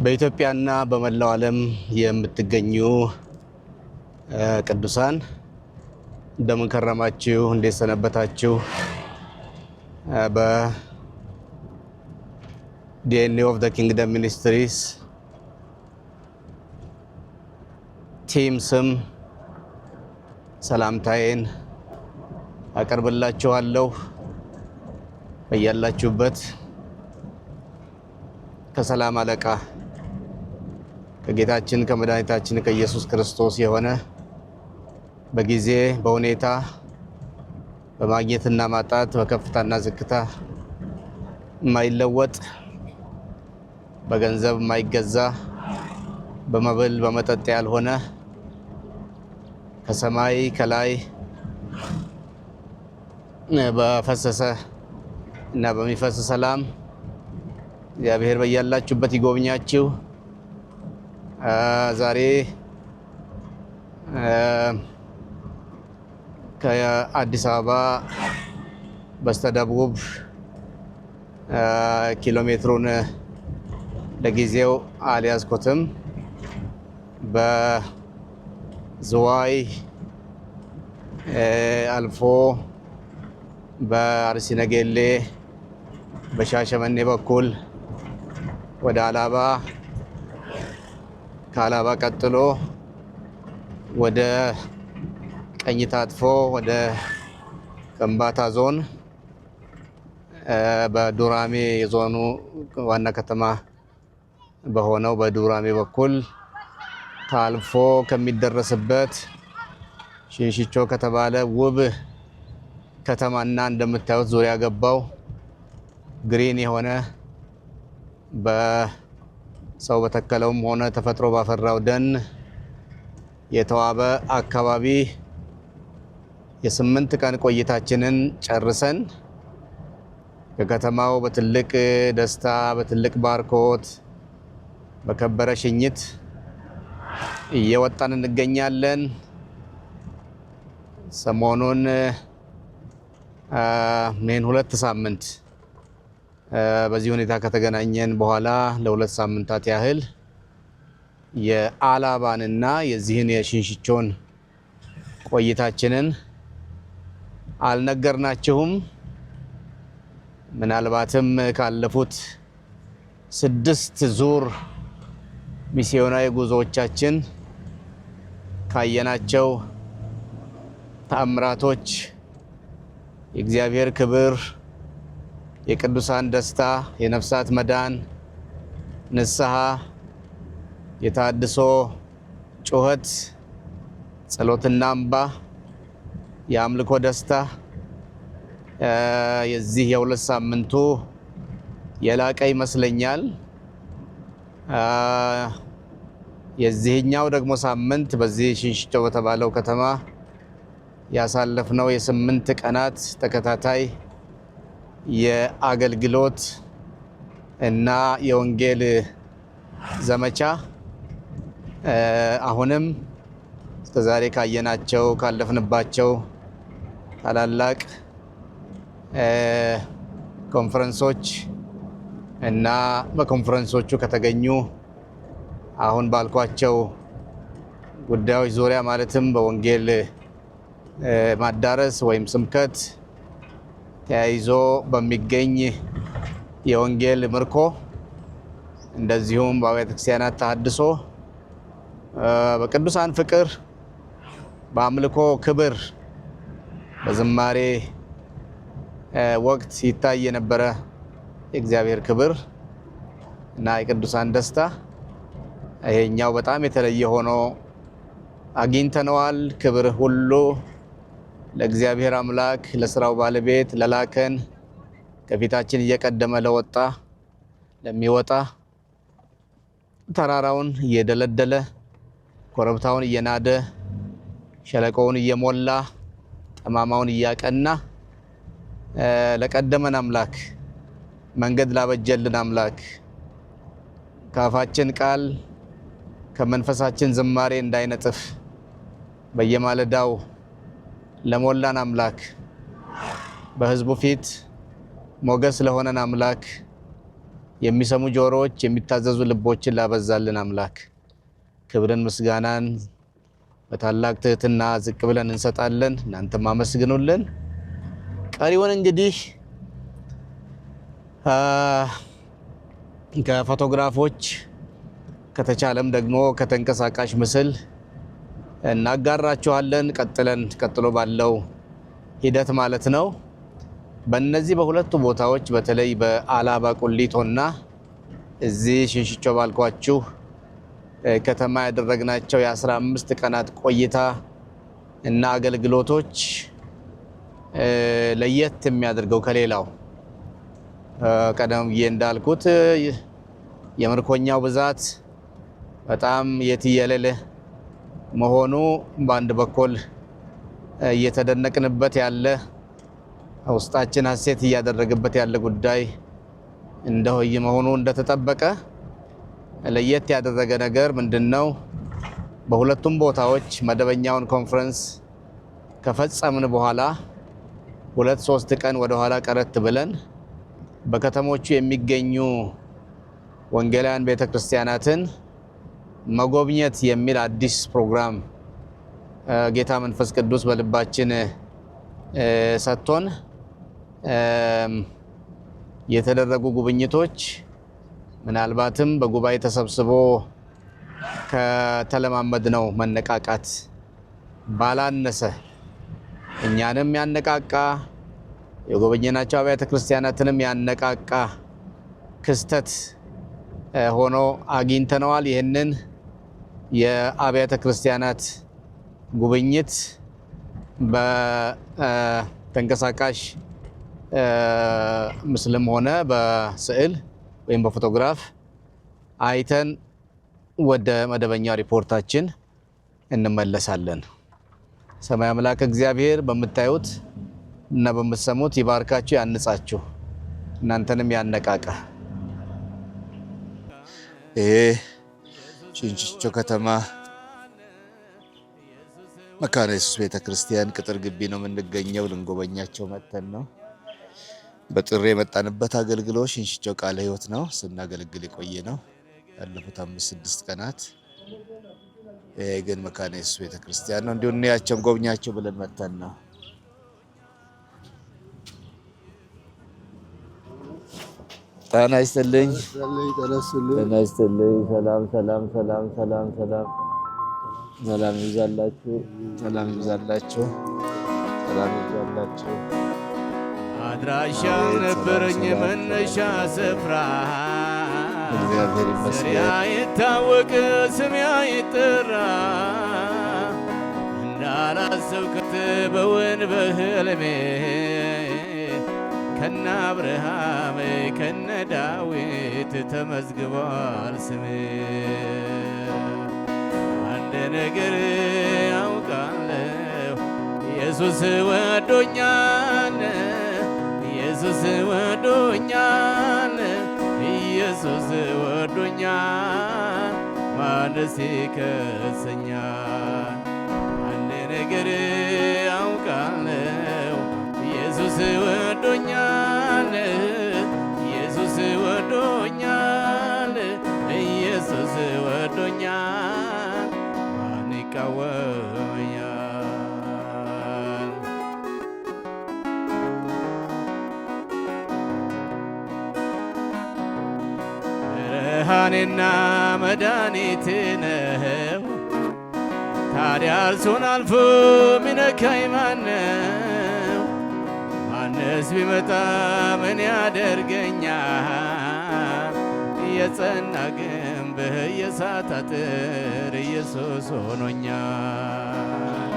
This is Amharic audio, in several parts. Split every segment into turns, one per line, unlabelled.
በኢትዮጵያና በመላው ዓለም የምትገኙ ቅዱሳን እንደምን ከረማችሁ? እንዴት ሰነበታችሁ? በዲኤንኤ ኦፍ ዘ ኪንግደም ሚኒስትሪስ ቲም ስም ሰላምታዬን አቀርብላችኋለሁ። በያላችሁበት ከሰላም አለቃ ከጌታችን ከመድኃኒታችን ከኢየሱስ ክርስቶስ የሆነ በጊዜ በሁኔታ በማግኘትና ማጣት በከፍታና ዝቅታ የማይለወጥ በገንዘብ የማይገዛ በመብል በመጠጥ ያልሆነ ከሰማይ ከላይ በፈሰሰ እና በሚፈስ ሰላም እግዚአብሔር በያላችሁበት ይጎብኛችሁ። ዛሬ ከአዲስ አበባ በስተደቡብ ኪሎ ሜትሩን ለጊዜው አልያዝኩትም። በዝዋይ አልፎ በአርሲ ነገሌ በሻሸመኔ በኩል ወደ አላባ ከአላባ ቀጥሎ ወደ ቀኝ ታጥፎ ወደ ከምባታ ዞን በዱራሜ የዞኑ ዋና ከተማ በሆነው በዱራሜ በኩል ታልፎ ከሚደረስበት ሽንሽቾ ከተባለ ውብ ከተማና እንደምታዩት ዙሪያ ገባው ግሪን የሆነ በሰው በተከለውም ሆነ ተፈጥሮ ባፈራው ደን የተዋበ አካባቢ የ8 ቀን ቆይታችንን ጨርሰን ከከተማው በትልቅ ደስታ በትልቅ ባርኮት በከበረ ሽኝት እየወጣን እንገኛለን። ሰሞኑን ምን 2 ሳምንት በዚህ ሁኔታ ከተገናኘን በኋላ ለ2 ሳምንታት ያህል የአላባንና የዚህን የሽንሽቾን ቆይታችንን አልነገርናችሁም። ምናልባትም ካለፉት 6 ዙር ሚስዮናዊ ጉዞዎቻችን ካየናቸው ተአምራቶች የእግዚአብሔር ክብር፣ የቅዱሳን ደስታ፣ የነፍሳት መዳን፣ ንስሐ፣ የታድሶ ጩኸት፣ ጸሎትና እንባ፣ የአምልኮ ደስታ የዚህ የ2 ሳምንቱ የላቀ ይመስለኛል። የዚህኛው ደግሞ ሳምንት በዚህ ሽንሽቾ በተባለው ከተማ ያሳለፍነው የ8 ቀናት ተከታታይ የአገልግሎት እና የወንጌል ዘመቻ አሁንም እስከዛሬ ካየናቸው ካለፍንባቸው ታላላቅ ኮንፈረንሶች እና በኮንፈረንሶቹ ከተገኙ አሁን ባልኳቸው ጉዳዮች ዙሪያ ማለትም በወንጌል ማዳረስ ወይም ስብከት ተያይዞ በሚገኝ የወንጌል ምርኮ እንደዚሁም በአብያተ ክርስቲያናት ተሐድሶ በቅዱሳን ፍቅር በአምልኮ ክብር በዝማሬ ወቅት ይታይ የነበረ የእግዚአብሔር ክብር እና የቅዱሳን ደስታ ይሄኛው በጣም የተለየ ሆኖ አግኝተነዋል። ክብር ሁሉ ለእግዚአብሔር አምላክ ለስራው ባለቤት ለላከን ከፊታችን እየቀደመ ለወጣ ለሚወጣ ተራራውን እየደለደለ ኮረብታውን እየናደ ሸለቆውን እየሞላ ጠማማውን እያቀና ለቀደመን አምላክ መንገድ ላበጀልን አምላክ ካፋችን ቃል ከመንፈሳችን ዝማሬ እንዳይነጥፍ በየማለዳው ለሞላን አምላክ በሕዝቡ ፊት ሞገስ ለሆነን አምላክ የሚሰሙ ጆሮዎች፣ የሚታዘዙ ልቦችን ላበዛልን አምላክ ክብርን ምስጋናን በታላቅ ትህትና ዝቅ ብለን እንሰጣለን። እናንተም አመስግኑልን። ቀሪውን እንግዲህ ከፎቶግራፎች ከተቻለም ደግሞ ከተንቀሳቃሽ ምስል እናጋራችኋለን። ቀጥሎ ባለው ሂደት ማለት ነው። በእነዚህ በሁለቱ ቦታዎች በተለይ በአላባ ቁሊቶና እዚህ ሽንሽቾ ባልኳችሁ ከተማ ያደረግናቸው የ15 ቀናት ቆይታ እና አገልግሎቶች ለየት የሚያደርገው ከሌላው ቀደም ብዬ እንዳልኩት የምርኮኛው ብዛት በጣም የትየለለ መሆኑ በአንድ በኩል እየተደነቅንበት ያለ ውስጣችን ሐሴት እያደረገበት ያለ ጉዳይ እንደሆይ መሆኑ እንደተጠበቀ ለየት ያደረገ ነገር ምንድነው? በሁለቱም ቦታዎች መደበኛውን ኮንፈረንስ ከፈጸምን በኋላ 2-3 ቀን ወደ ኋላ ቀረት ብለን በከተሞቹ የሚገኙ ወንጌላውያን ቤተክርስቲያናትን መጎብኘት የሚል አዲስ ፕሮግራም ጌታ መንፈስ ቅዱስ በልባችን ሰጥቶን የተደረጉ ጉብኝቶች ምናልባትም በጉባኤ ተሰብስቦ ከተለማመድነው መነቃቃት ባላነሰ እኛንም ያነቃቃ የጎበኘናቸው አብያተ ክርስቲያናትንም ያነቃቃ ክስተት ሆኖ አግኝተነዋል። ይህንን የአብያተ ክርስቲያናት ጉብኝት በተንቀሳቃሽ ምስልም ሆነ በስዕል ወይም በፎቶግራፍ አይተን ወደ መደበኛ ሪፖርታችን እንመለሳለን። ሰማይ አምላክ እግዚአብሔር በምታዩት እና በምትሰሙት ይባርካችሁ፣ ያንጻችሁ፣ እናንተንም ያነቃቃ። ሽንሽቾ ከተማ መካነ ኢየሱስ ቤተክርስቲያን ቅጥር ግቢ ነው የምንገኘው። ልንጎበኛቸው መጥተን ነው። በጥሪ የመጣንበት አገልግሎት ሽንሽቾ ቃለ ሕይወት ነው ስናገለግል የቆየ ነው ያለፉት 5-6 ቀናት። ግን መካነ ኢየሱስ ቤተክርስቲያን ነው። እንዲሁ እንያቸው ጎብኛቸው ብለን መጥተን ነው። ጤና ይስጥልኝ። ጤና ይስጥልኝ። ሰላም ሰላም ሰላም ሰላም ሰላም ሰላም ይብዛላችሁ። ሰላም ይብዛላችሁ። ሰላም ይብዛላችሁ።
አድራሻ ነበረኝ መነሻ ስፍራ
እግዚአብሔር ይመስገን።
የታወቀ ስም ይጠራ እንዳላሰብኩት በውን በህልሜ ከነ አብርሃም ከነ ዳዊት ተመዝግቧል ስሜ። አንድ ነገር አውቃለሁ ኢየሱስ ወዶኛል፣ ኢየሱስ ወዶኛል፣ ኢየሱስ ወዶኛል፣ ማንስ ይከሰኛል? አንድ ነገር አውቃለሁ ኢየሱስ ወዶኛል፣ ኢየሱስ ወዶኛል፣ ኢየሱስ ወዶኛል፣ ማን ይቃወመኛል? ብርሃኔና መድኃኒቴ ነው። ታዲያ እርሱን አልፎ ሚነካኝ ማነው? ማንስ ቢመጣ ምን ያደርገኛል? የጸና ግንብ የእሳት አጥር ኢየሱስ ሆኖኛል።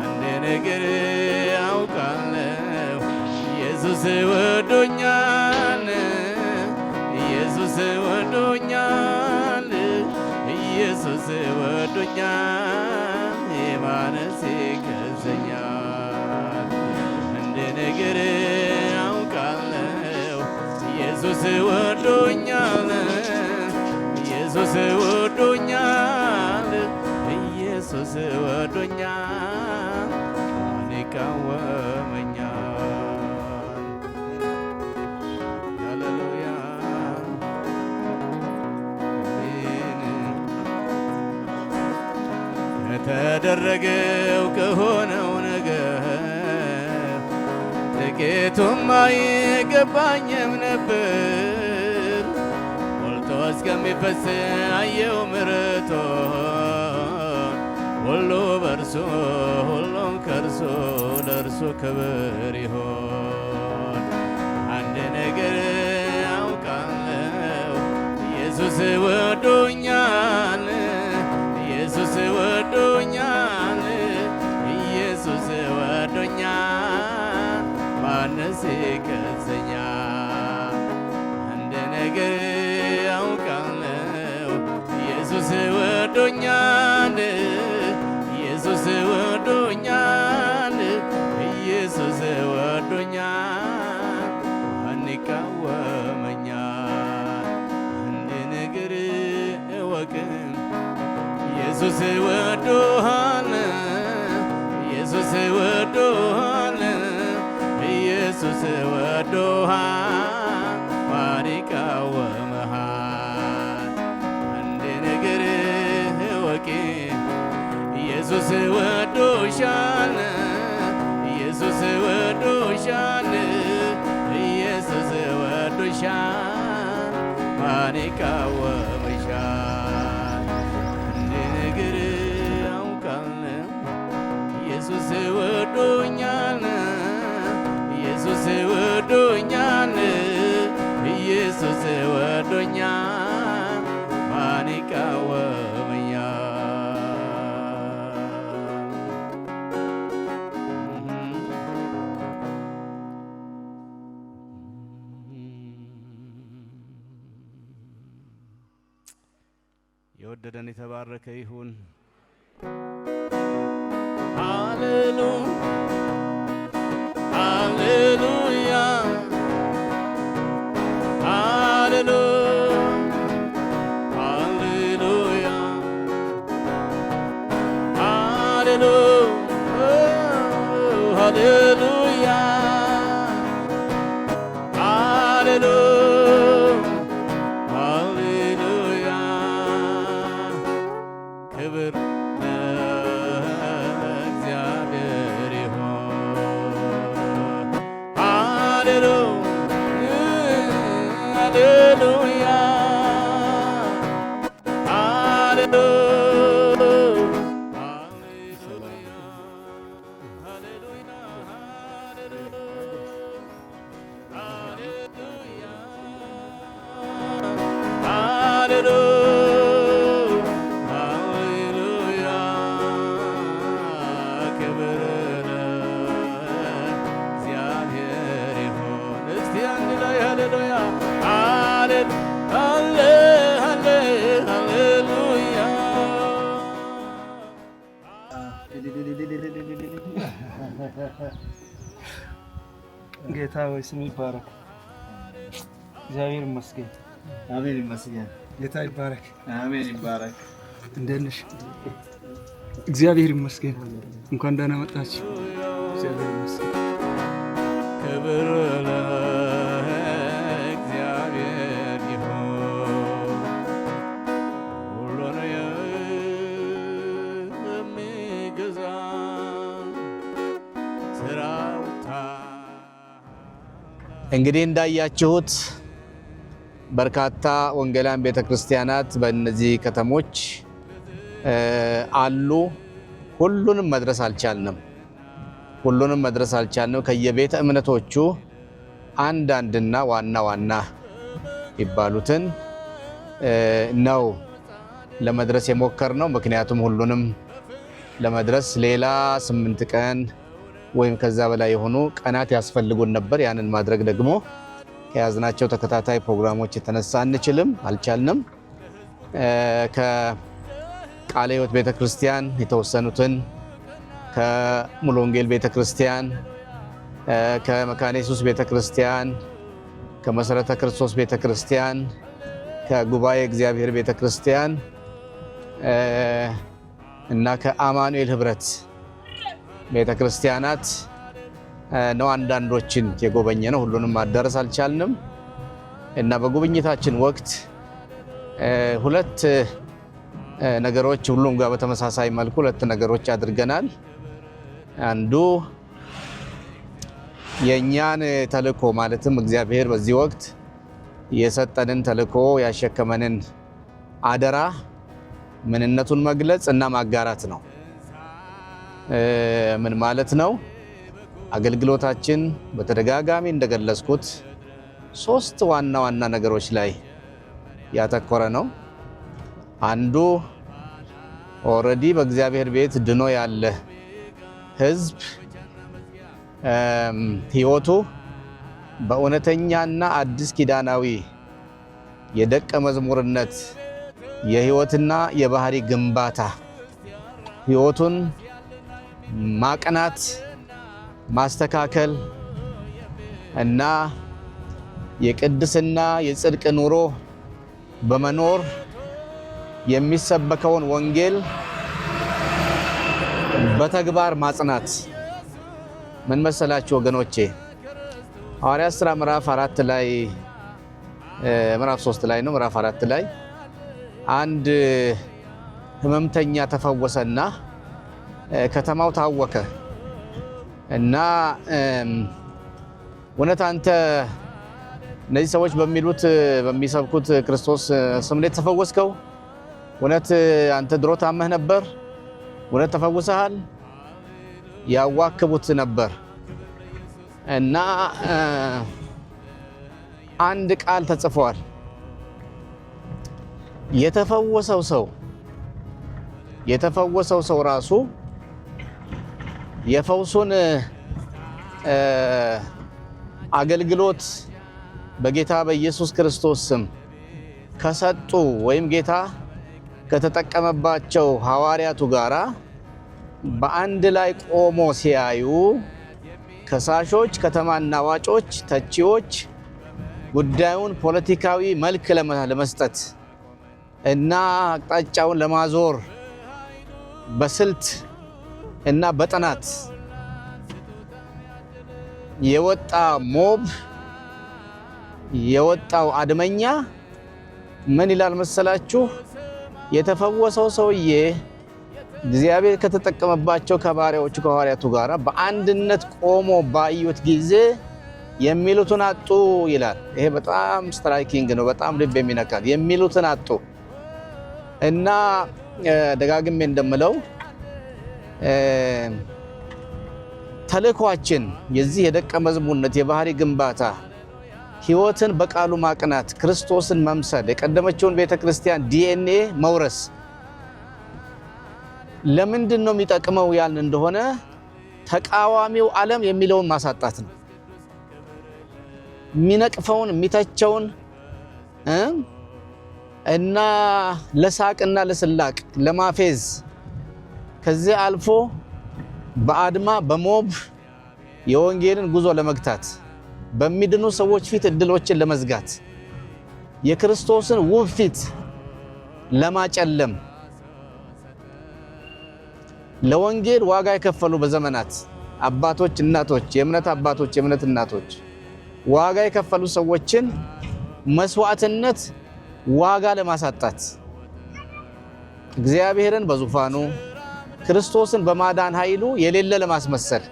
አንድ ነገር አውቃለሁ ኢየሱስ ወዶኛል፣ ኢየሱስ ወዶኛል፣ ኢየሱስ ወዶኛል፣ ማንስ ይከሰኛል? አንድ ነገር አውቃለሁ ኢየሱስ ወዶኛል፣ ኢየሱስ ወዶኛል፣ ኢየሱስ ወዶኛል፣ ማን ይቃወመኛል? ሃሌሉያ ከተደረገው ከሆነው ነገር ጥቂቱም አይገባኝም ነበር። ሞልቶ እስከሚፈስ አየው ምሕረቱን ሁሉ በርሱ ሁሉም ከርሱ ለእርሱ ክብር ይሆን። አንድ ነገር አውቃለሁ ኢየሱስ ወዶኛል፣ ኢየሱስ ወዶኛል፣ ኢየሱስ ወዶኛል፣ ማንስ ይከሰኛል? አንድ ነገር አውቃለሁ ኢየሱስ ወዶኛል፣ ኢየሱስ ወዶኛል፣ ኢየሱስ ወዶኛል፣ ማን ይቃወመኛል? አንድ ነገር እወቅ ኢየሱስ ወዶሃል፣ ኢየሱስ ወዶሃል፣ ኢየሱስ ወዶሃል፣ ማን ይቃወመሃል? አንድ ነገር እወቂ ኢየሱስ ወዶሻል፣ ኢየሱስ ወዶሻል፣ ኢየሱስ ወዶሻል፣ ማን ይቃወምሻል? አንድ ነገር አውቃለሁ ኢየሱስ ወዶኛል፣ ኢየሱስ ወዶኛል፣ ኢየሱስ ወዶኛል፣ ማን ይቃወመኛል? የወደደን የተባረከ ይሁን። ሃሌሉያ ሃሌሉያ ሃሌሉያ ሃሌሉያ ሃሌሉያ ክብር ለእግዚአብሔር ይሁን። ሃሌሉያ ሃሌሉያ
ጌታ ሆይ ስም ይባረክ። እግዚአብሔር ይመስገን።
አሜን ይመስገን።
ጌታ ይባረክ።
አሜን ይባረክ።
እንደት ነሽ? እግዚአብሔር ይመስገን። እንኳን ደህና መጣችሁ። እግዚአብሔር ይመስገን።
ክብር ለእግዚአብሔር ይሁን። ሁሉን የሚገዛ ስራው
እንግዲህ እንዳያችሁት በርካታ ወንጌላውያን ቤተክርስቲያናት በእነዚህ ከተሞች አሉ። ሁሉንም መድረስ አልቻልንም። ከየቤተ እምነቶቹ አንዳንድና ዋና ዋና ይባሉትን ነው ለመድረስ የሞከርነው። ምክንያቱም ሁሉንም ለመድረስ ሌላ 8 ቀን ወይም ከዛ በላይ የሆኑ ቀናት ያስፈልጉን ነበር። ያንን ማድረግ ደግሞ ከያዝናቸው ተከታታይ ፕሮግራሞች የተነሳ አልቻልንም። ከቃለ ሕይወት ቤተክርስቲያን የተወሰኑትን፣ ከሙሉ ወንጌል ቤተክርስቲያን፣ ከመካነ ኢየሱስ ቤተክርስቲያን፣ ከመሰረተ ክርስቶስ ቤተክርስቲያን፣ ከጉባኤ እግዚአብሔር ቤተክርስቲያን እና ከአማኑኤል ህብረት ቤተክርስቲያናት ነው አንዳንዶችን የጎበኘ ነው። ሁሉንም ማዳረስ አልቻልንም እና በጉብኝታችን ወቅት 2 ነገሮች ሁሉም ጋር በተመሳሳይ መልኩ ሁለት ነገሮች አድርገናል። አንዱ የኛን ተልእኮ ማለትም እግዚአብሔር በዚህ ወቅት የሰጠንን ተልእኮ ያሸከመንን አደራ ምንነቱን መግለጽ እና ማጋራት ነው። ምን ማለት ነው? አገልግሎታችን በተደጋጋሚ እንደገለጽኩት ሶስት ዋና ዋና ነገሮች ላይ ያተኮረ ነው። አንዱ ኦሬዲ በእግዚአብሔር ቤት ድኖ ያለ ህዝብ ህይወቱ በእውነተኛና አዲስ ኪዳናዊ የደቀ መዝሙርነት የህይወትና የባህሪ ግንባታ ህይወቱን ማቅናት ማስተካከል እና የቅድስና የጽድቅ ኑሮ በመኖር የሚሰበከውን ወንጌል በተግባር ማጽናት። ምን መሰላችሁ ወገኖቼ? ሐዋርያት ሥራ ምዕራፍ 4 ላይ ምዕራፍ 3 ላይ ነው ምዕራፍ 4 ላይ አንድ ህመምተኛ ተፈወሰና ከተማው ታወከ እና እውነት አንተ እነዚህ ሰዎች በሚሰብኩት ክርስቶስ ስም ላይ ተፈወስከው? እውነት አንተ ድሮ ታመህ ነበር? እውነት ተፈውሰሃል? ያዋክቡት ነበር እና አንድ ቃል ተጽፏል። የተፈወሰው ሰው ራሱ የፈውሱን አገልግሎት በጌታ በኢየሱስ ክርስቶስ ስም ከሰጡ ወይም ጌታ ከተጠቀመባቸው ሐዋርያቱ ጋራ በአንድ ላይ ቆሞ ሲያዩ ከሳሾች፣ ከተማና ዋጮች፣ ተቺዎች ጉዳዩን ፖለቲካዊ መልክ ለመስጠት እና አቅጣጫውን ለማዞር በስልት እና በጥናት የወጣ ሞብ የወጣው አድመኛ ምን ይላል መሰላችሁ? የተፈወሰው ሰውዬ እግዚአብሔር ከተጠቀመባቸው ከባሪያዎቹ ከሐዋርያቱ ጋር በአንድነት ቆሞ ባዩት ጊዜ የሚሉትን አጡ ይላል። ይሄ በጣም ስትራይኪንግ ነው፣ በጣም ልብ የሚነካል። የሚሉትን አጡ እና ደጋግሜ እንደምለው ተልእኮአችን የዚህ የደቀ መዝሙርነት የባህሪ ግንባታ ህይወትን በቃሉ ማቅናት፣ ክርስቶስን መምሰል፣ የቀደመችውን ቤተክርስቲያን ዲኤንኤ መውረስ ለምንድን ነው የሚጠቅመው ያልን እንደሆነ ተቃዋሚው ዓለም የሚለውን ማሳጣት ነው። የሚነቅፈውን የሚተቸውን እና ለሳቅና ለስላቅ ለማፌዝ ከዚህ አልፎ በአድማ በሞብ የወንጌልን ጉዞ ለመግታት በሚድኑ ሰዎች ፊት እድሎችን ለመዝጋት የክርስቶስን ውብ ፊት ለማጨለም ለወንጌል ዋጋ የከፈሉ በዘመናት አባቶች፣ እናቶች፣ የእምነት አባቶች፣ የእምነት እናቶች ዋጋ የከፈሉ ሰዎችን መስዋዕትነት ዋጋ ለማሳጣት እግዚአብሔርን በዙፋኑ ክርስቶስን በማዳን ኃይሉ የሌለ ለማስመሰል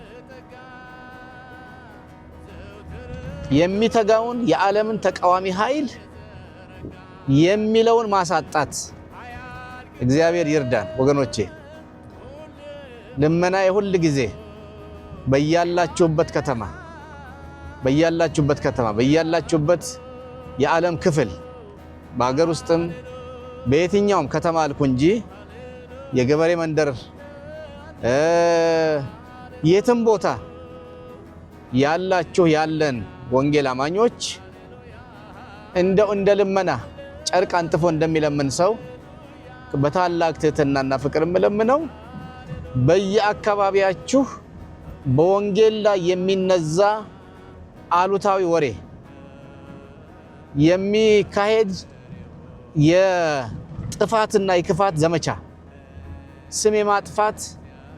የሚተጋውን የዓለምን ተቃዋሚ ኃይል የሚለውን ማሳጣት እግዚአብሔር ይርዳን ወገኖቼ። ልመናዬ ሁል ጊዜ በያላችሁበት በያላችሁበት የዓለም ክፍል በአገር ውስጥም በየትኛውም ከተማ አልኩ እንጂ የገበሬ መንደር የትም ቦታ ያላችሁ ያለን ወንጌል አማኞች እንደ ልመና ጨርቅ አንጥፎ እንደሚለምን ሰው በታላቅ ትህትናና ፍቅር የምለምነው በየአካባቢያችሁ በወንጌል ላይ የሚነዛ አሉታዊ ወሬ የሚካሄድ የጥፋትና የክፋት ዘመቻ፣ ስም የማጥፋት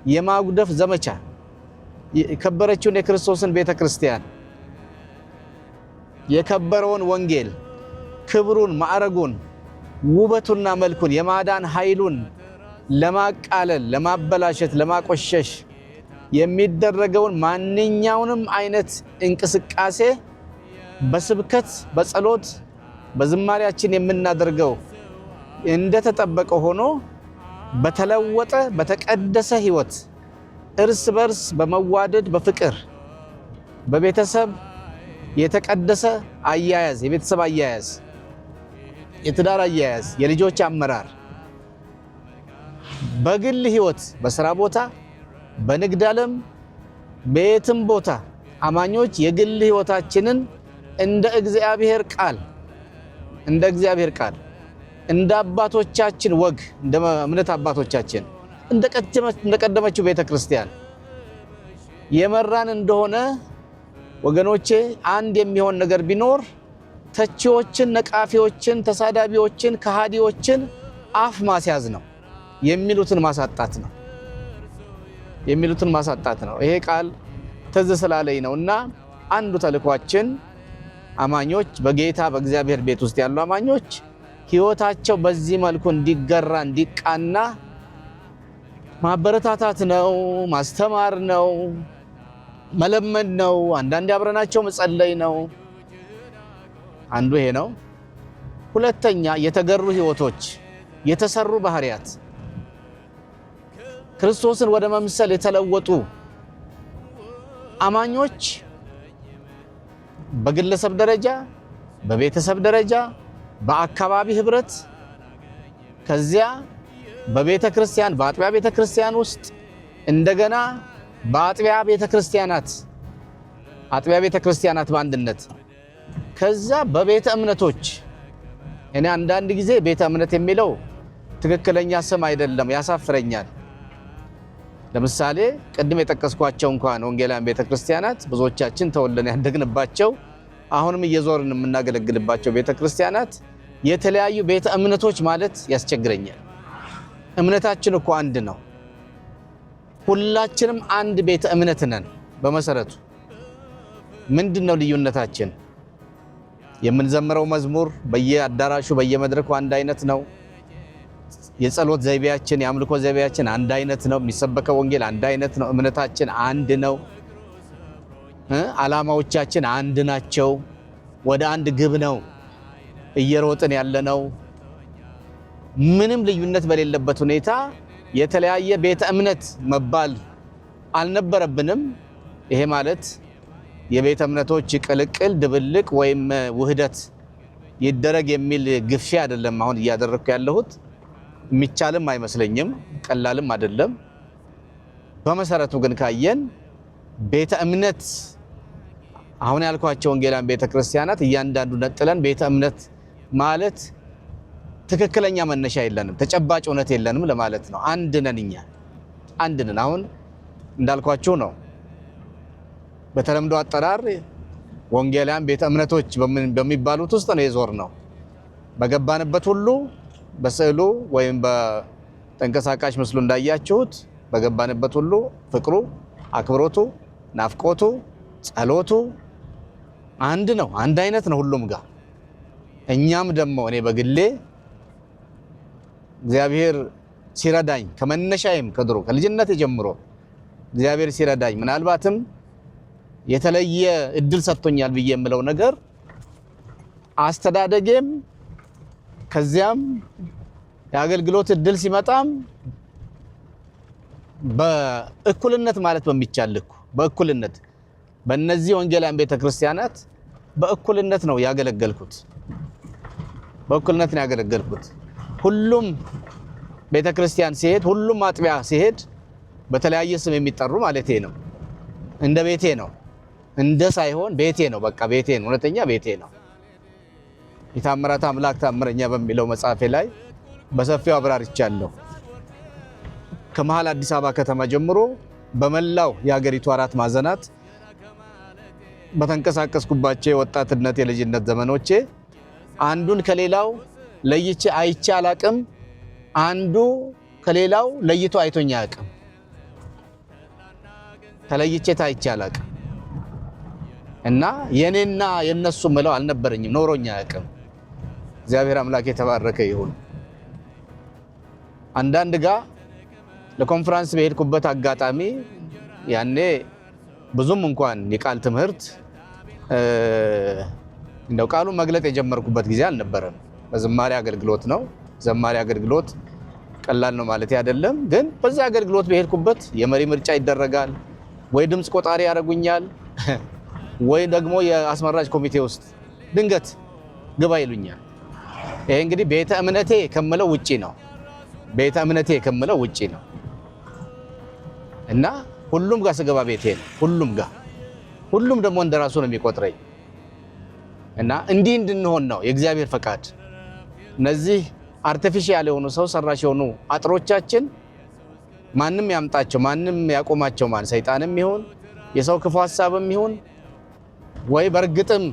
የማጉደፍ ዘመቻ የከበረችውን የክርስቶስን ቤተክርስቲያን የከበረውን ወንጌል ክብሩን ማዕረጉን
ውበቱና መልኩን የማዳን ኃይሉን ለማቃለል፣ ለማበላሸት፣ ለማቆሸሽ የሚደረገውን ማንኛውንም አይነት እንቅስቃሴ በስብከት፣ በጸሎት፣ በዝማሪያችን የምናደርገው እንደተጠበቀ ሆኖ በተለወጠ በተቀደሰ ህይወት እርስ በርስ በመዋደድ በፍቅር በቤተሰብ የተቀደሰ አያያዝ፣ የቤተሰብ አያያዝ፣ የትዳር አያያዝ፣ የልጆች አመራር፣ በግል ህይወት፣ በስራ ቦታ፣ በንግድ ዓለም፣ በየትም ቦታ አማኞች የግል ህይወታችንን እንደ እግዚአብሔር ቃል እንደ አባቶቻችን ወግ፣ እንደ እምነት አባቶቻችን እንደ ቀደመችው ቤተክርስቲያን የመራን እንደሆነ ወገኖቼ አንድ የሚሆን ነገር ቢኖር ተቺዎችን፣ ነቃፊዎችን፣ ተሳዳቢዎችን፣ ከሃዲዎችን አፍ ማስያዝ ነው። የሚሉትን ማሳጣት ነው። ይሄ ቃል ትዝ ስላለኝ ነውና አንዱ ተልኳችን አማኞች በጌታ በእግዚአብሔር ቤት ውስጥ ያሉ አማኞች ህይወታቸው በዚህ መልኩ እንዲገራ እንዲቃና ማበረታታት ነው፣ ማስተማር ነው፣ መለመን ነው። አንዳንዴ አብረናቸው መጸለይ ነው። አንዱ ይሄ ነው። ሁለተኛ የተገሩ ህይወቶች፣ የተሰሩ ባህሪያት፣ ክርስቶስን ወደ መምሰል የተለወጡ አማኞች በግለሰብ ደረጃ፣ በቤተሰብ ደረጃ፣ በአካባቢ ህብረት፣ ከዚያ በቤተክርስቲያን በአጥቢያ ቤተክርስቲያን ውስጥ እንደገና በአጥቢያ ቤተክርስቲያናት በአንድነት ከዛ በቤተ እምነቶች። እኔ አንዳንድ ጊዜ ቤተ እምነት የሚለው ትክክለኛ ስም አይደለም፣ ያሳፍረኛል። ለምሳሌ ቅድም የጠቀስኳቸው እንኳን ወንጌላውያን ቤተክርስቲያናት ብዙዎቻችን ተወልደን ያደግንባቸው አሁንም እየዞርን የምናገለግልባቸው ቤተክርስቲያናት የተለያዩ ቤተ እምነቶች ማለት ያስቸግረኛል። እምነታችን እኮ አንድ ነው። ሁላችንም አንድ ቤተ እምነት ነን። በመሰረቱ ምንድነው ልዩነታችን? የምንዘምረው መዝሙር በየአዳራሹ በየመድረኩ አንድ አይነት ነው። የጸሎት ዘይቤያችን፣ የአምልኮ ዘይቤያችን አንድ አይነት ነው። የሚሰበከው ወንጌል አንድ አይነት ነው። እምነታችን አንድ ነው። ዓላማዎቻችን አንድ ናቸው። ወደ አንድ ግብ ነው እየሮጥን ያለነው። ምንም ልዩነት በሌለበት ሁኔታ የተለያየ ቤተ እምነት መባል አልነበረብንም። ይሄ ማለት የቤተ እምነቶች ቅልቅል፣ ድብልቅ ወይም ውህደት ይደረግ የሚል ግፊ አይደለም አሁን እያደረኩ ያለሁት። የሚቻልም አይመስለኝም፣ ቀላልም አይደለም። በመሰረቱ ግን ካየን ቤተ እምነት አሁን ያልኳቸው ወንጌላውያን ቤተክርስቲያናት እያንዳንዱ ነጥለን ቤተ እምነት ማለት ትክክለኛ መነሻ የለንም፣ ተጨባጭ እውነት የለንም ለማለት ነው። አንድ ነን፣ እኛ አንድ ነን። አሁን እንዳልኳችሁ ነው። በተለምዶ አጠራር ወንጌላውያን ቤተ እምነቶች በሚባሉት ውስጥ ነው የዞር ነው። በገባንበት ሁሉ በስዕሉ ወይም በተንቀሳቃሽ ምስሉ እንዳያችሁት በገባንበት ሁሉ ፍቅሩ፣ አክብሮቱ፣ ናፍቆቱ፣ ጸሎቱ አንድ ነው፣ አንድ አይነት ነው ሁሉም ጋር። እኛም ደግሞ እኔ በግሌ እግዚአብሔር ሲረዳኝ ከመነሻዬም ከድሮ ከልጅነት ጀምሮ እግዚአብሔር ሲረዳኝ ምናልባትም የተለየ እድል ሰጥቶኛል ብዬ የምለው ነገር አስተዳደጌም ከዚያም የአገልግሎት እድል ሲመጣም በእኩልነት ማለት በሚቻልኩ በእኩልነት በእነዚህ ወንጌላውያን ቤተክርስቲያናት በእኩልነት ነው ያገለገልኩት። ሁሉም ቤተክርስቲያን ሲሄድ፣ ሁሉም አጥቢያ ሲሄድ በተለያየ ስም የሚጠሩ ማለት ነው። እንደ ቤቴ ነው፣ እንደ ሳይሆን ቤቴ ነው። በቃ ቤቴ ነው፣ እውነተኛ ቤቴ ነው። የታምራት አምላክ ታምረኛ በሚለው መጽሐፌ ላይ በሰፊው አብራርቻለሁ። ከመሃል አዲስ አበባ ከተማ ጀምሮ በመላው የሀገሪቱ አራት ማዕዘናት በተንቀሳቀስኩባቸው የወጣትነት የልጅነት ዘመኖቼ አንዱን ከሌላው ለይቼ አይቼ አላቅም። አንዱ ከሌላው ለይቶ አይቶኝ አያቅም። ተለይቼ ታይቼ አላቅም እና የኔና የነሱ ምለው አልነበረኝም፣ ኖሮኛ አያቅም። እግዚአብሔር አምላክ የተባረከ ይሁን። አንዳንድ ጋር ለኮንፈረንስ በሄድኩበት አጋጣሚ ያኔ ብዙም እንኳን የቃል ትምህርት እንደው ቃሉን መግለጥ የጀመርኩበት ጊዜ አልነበረም። በዝማሬ አገልግሎት ነው። ዘማሪ አገልግሎት ቀላል ነው ማለት አይደለም። ግን በዛ አገልግሎት በሄድኩበት የመሪ ምርጫ ይደረጋል፣ ወይ ድምጽ ቆጣሪ ያደርጉኛል፣ ወይ ደግሞ የአስመራጭ ኮሚቴ ውስጥ ድንገት ግባ ይሉኛል። ይሄ እንግዲህ ቤተ እምነቴ ከምለው ውጪ ነው። ቤተ እምነቴ ከምለው ውጪ ነው እና ሁሉም ጋር ስገባ ቤቴ ነው። ሁሉም ደግሞ እንደራሱ ነው የሚቆጥረኝ እና እንዲህ እንድንሆን ነው የእግዚአብሔር ፈቃድ። እነዚህ አርቲፊሻል የሆኑ ሰው ሰራሽ የሆኑ አጥሮቻችን ማንም ያምጣቸው፣ ማንም ያቆማቸው፣ ማን ሰይጣንም ይሁን የሰው ክፉ ሐሳብም ይሁን ወይ በርግጥም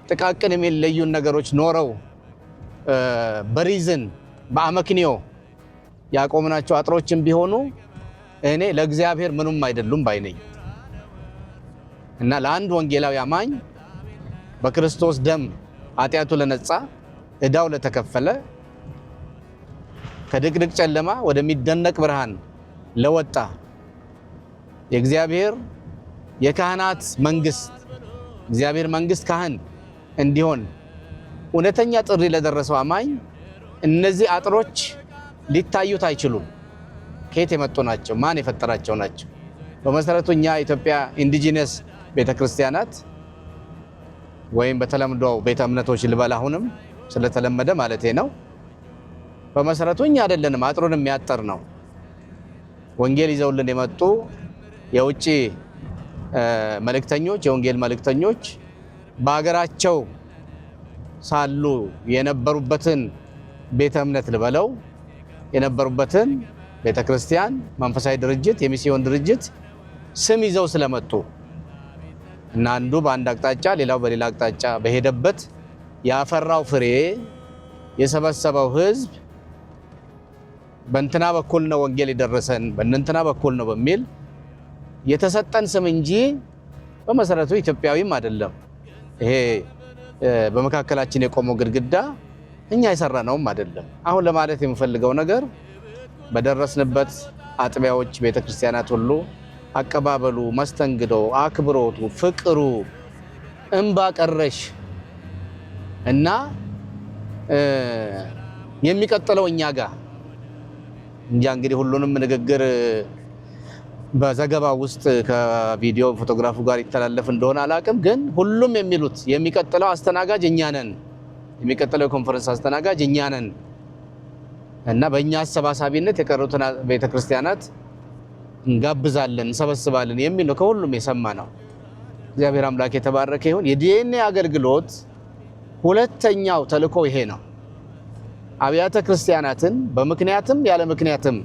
ጥቃቅን የሚለዩን ነገሮች ኖረው በሪዝን በአመክንዮ ያቆምናቸው አጥሮችን ቢሆኑ እኔ ለእግዚአብሔር ምንም አይደሉም ባይነኝ እና ለአንድ ወንጌላዊ አማኝ በክርስቶስ ደም ኃጢአቱ ለነጻ ዕዳው ለተከፈለ ከድቅድቅ ጨለማ ወደሚደነቅ ብርሃን ለወጣ የእግዚአብሔር የካህናት መንግስት እግዚአብሔር መንግስት ካህን እንዲሆን እውነተኛ ጥሪ ለደረሰው አማኝ እነዚህ አጥሮች ሊታዩት አይችሉም። ከየት የመጡ ናቸው? ማን የፈጠራቸው ናቸው? በመሰረቱ እኛ ኢትዮጵያ ኢንዲጂነስ ቤተክርስቲያናት ወይም በተለምዶ ቤተ እምነቶች ልበል አሁንም ስለተለመደ ማለቴ ነው። በመሰረቱ እኛ አይደለንም አጥሩን የሚያጠር ነው። ወንጌል ይዘውልን የመጡ የውጪ መልእክተኞች፣ የወንጌል መልእክተኞች በአገራቸው ሳሉ የነበሩበትን ቤተ እምነት ልበለው የነበሩበትን ቤተክርስቲያን፣ መንፈሳዊ ድርጅት፣ የሚስዮን ድርጅት ስም ይዘው ስለመጡ እና አንዱ በአንድ አቅጣጫ ሌላው በሌላ አቅጣጫ በሄደበት ያፈራው ፍሬ የሰበሰበው ህዝብ በእንትና በኩል ነው ወንጌል የደረሰን በእንትና በኩል ነው በሚል የተሰጠን ስም እንጂ በመሰረቱ ኢትዮጵያዊም አይደለም። ይሄ በመካከላችን የቆመው ግድግዳ እኛ የሰራነውም አይደለም። አሁን ለማለት የምፈልገው ነገር በደረስንበት አጥቢያዎች ቤተክርስቲያናት ሁሉ አቀባበሉ፣ መስተንግዶ፣ አክብሮቱ፣ ፍቅሩ እንባ ቀረሽ እና የሚቀጥለው እኛ ጋር እንጃ እንግዲህ ሁሉንም ንግግር በዘገባ ውስጥ ከቪዲዮ ፎቶግራፉ ጋር ይተላለፍ እንደሆነ አላቅም። ግን ሁሉም የሚሉት የሚቀጥለው አስተናጋጅ እኛ ነን፣ የሚቀጥለው ኮንፈረንስ አስተናጋጅ እኛ ነን እና በእኛ አሰባሳቢነት የቀሩትን ቤተክርስቲያናት እንጋብዛለን፣ እንሰበስባለን የሚል ነው ከሁሉም የሰማ ነው። እግዚአብሔር አምላክ የተባረከ ይሁን። የዲኤንኤ አገልግሎት ሁለተኛው ተልእኮ ይሄ ነው። አብያተ ክርስቲያናትን በምክንያትም ያለ ምክንያትም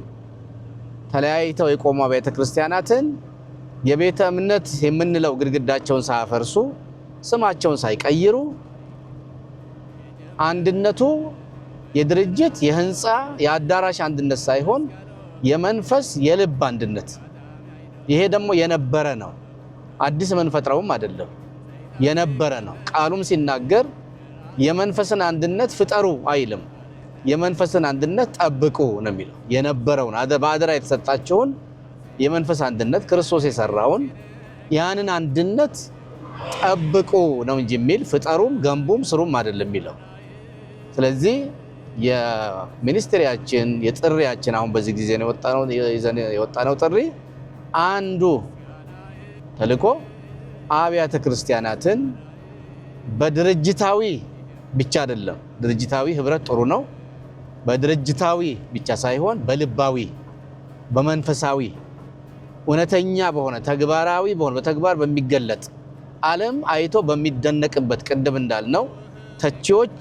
ተለያይተው የቆሙ አብያተ ክርስቲያናትን የቤተ እምነት የምንለው ግድግዳቸውን ሳያፈርሱ ስማቸውን ሳይቀይሩ አንድነቱ የድርጅት የህንፃ የአዳራሽ አንድነት ሳይሆን የመንፈስ የልብ አንድነት። ይሄ ደግሞ የነበረ ነው፣ አዲስ መንፈጥረውም አይደለም፣ የነበረ ነው። ቃሉም ሲናገር የመንፈስን አንድነት ፍጠሩ አይልም፣ የመንፈስን አንድነት ጠብቁ ነው የሚለው። የነበረውን በአደራ የተሰጣቸውን የመንፈስ አንድነት ክርስቶስ የሰራውን ያንን አንድነት ጠብቁ ነው እንጂ የሚል ፍጠሩም ገንቡም ስሩም አይደለም የሚለው። ስለዚህ የሚኒስትሪያችን የጥሪያችን አሁን በዚህ ጊዜ ነው የወጣነው ጥሪ አንዱ ተልእኮ አብያተ ክርስቲያናትን በድርጅታዊ ብቻ አይደለም። ድርጅታዊ ህብረት ጥሩ ነው። በድርጅታዊ ብቻ ሳይሆን በልባዊ በመንፈሳዊ እውነተኛ በሆነ ተግባራዊ በሆነ በተግባር በሚገለጥ ዓለም አይቶ በሚደነቅበት ቅድም እንዳልነው ተቺዎች፣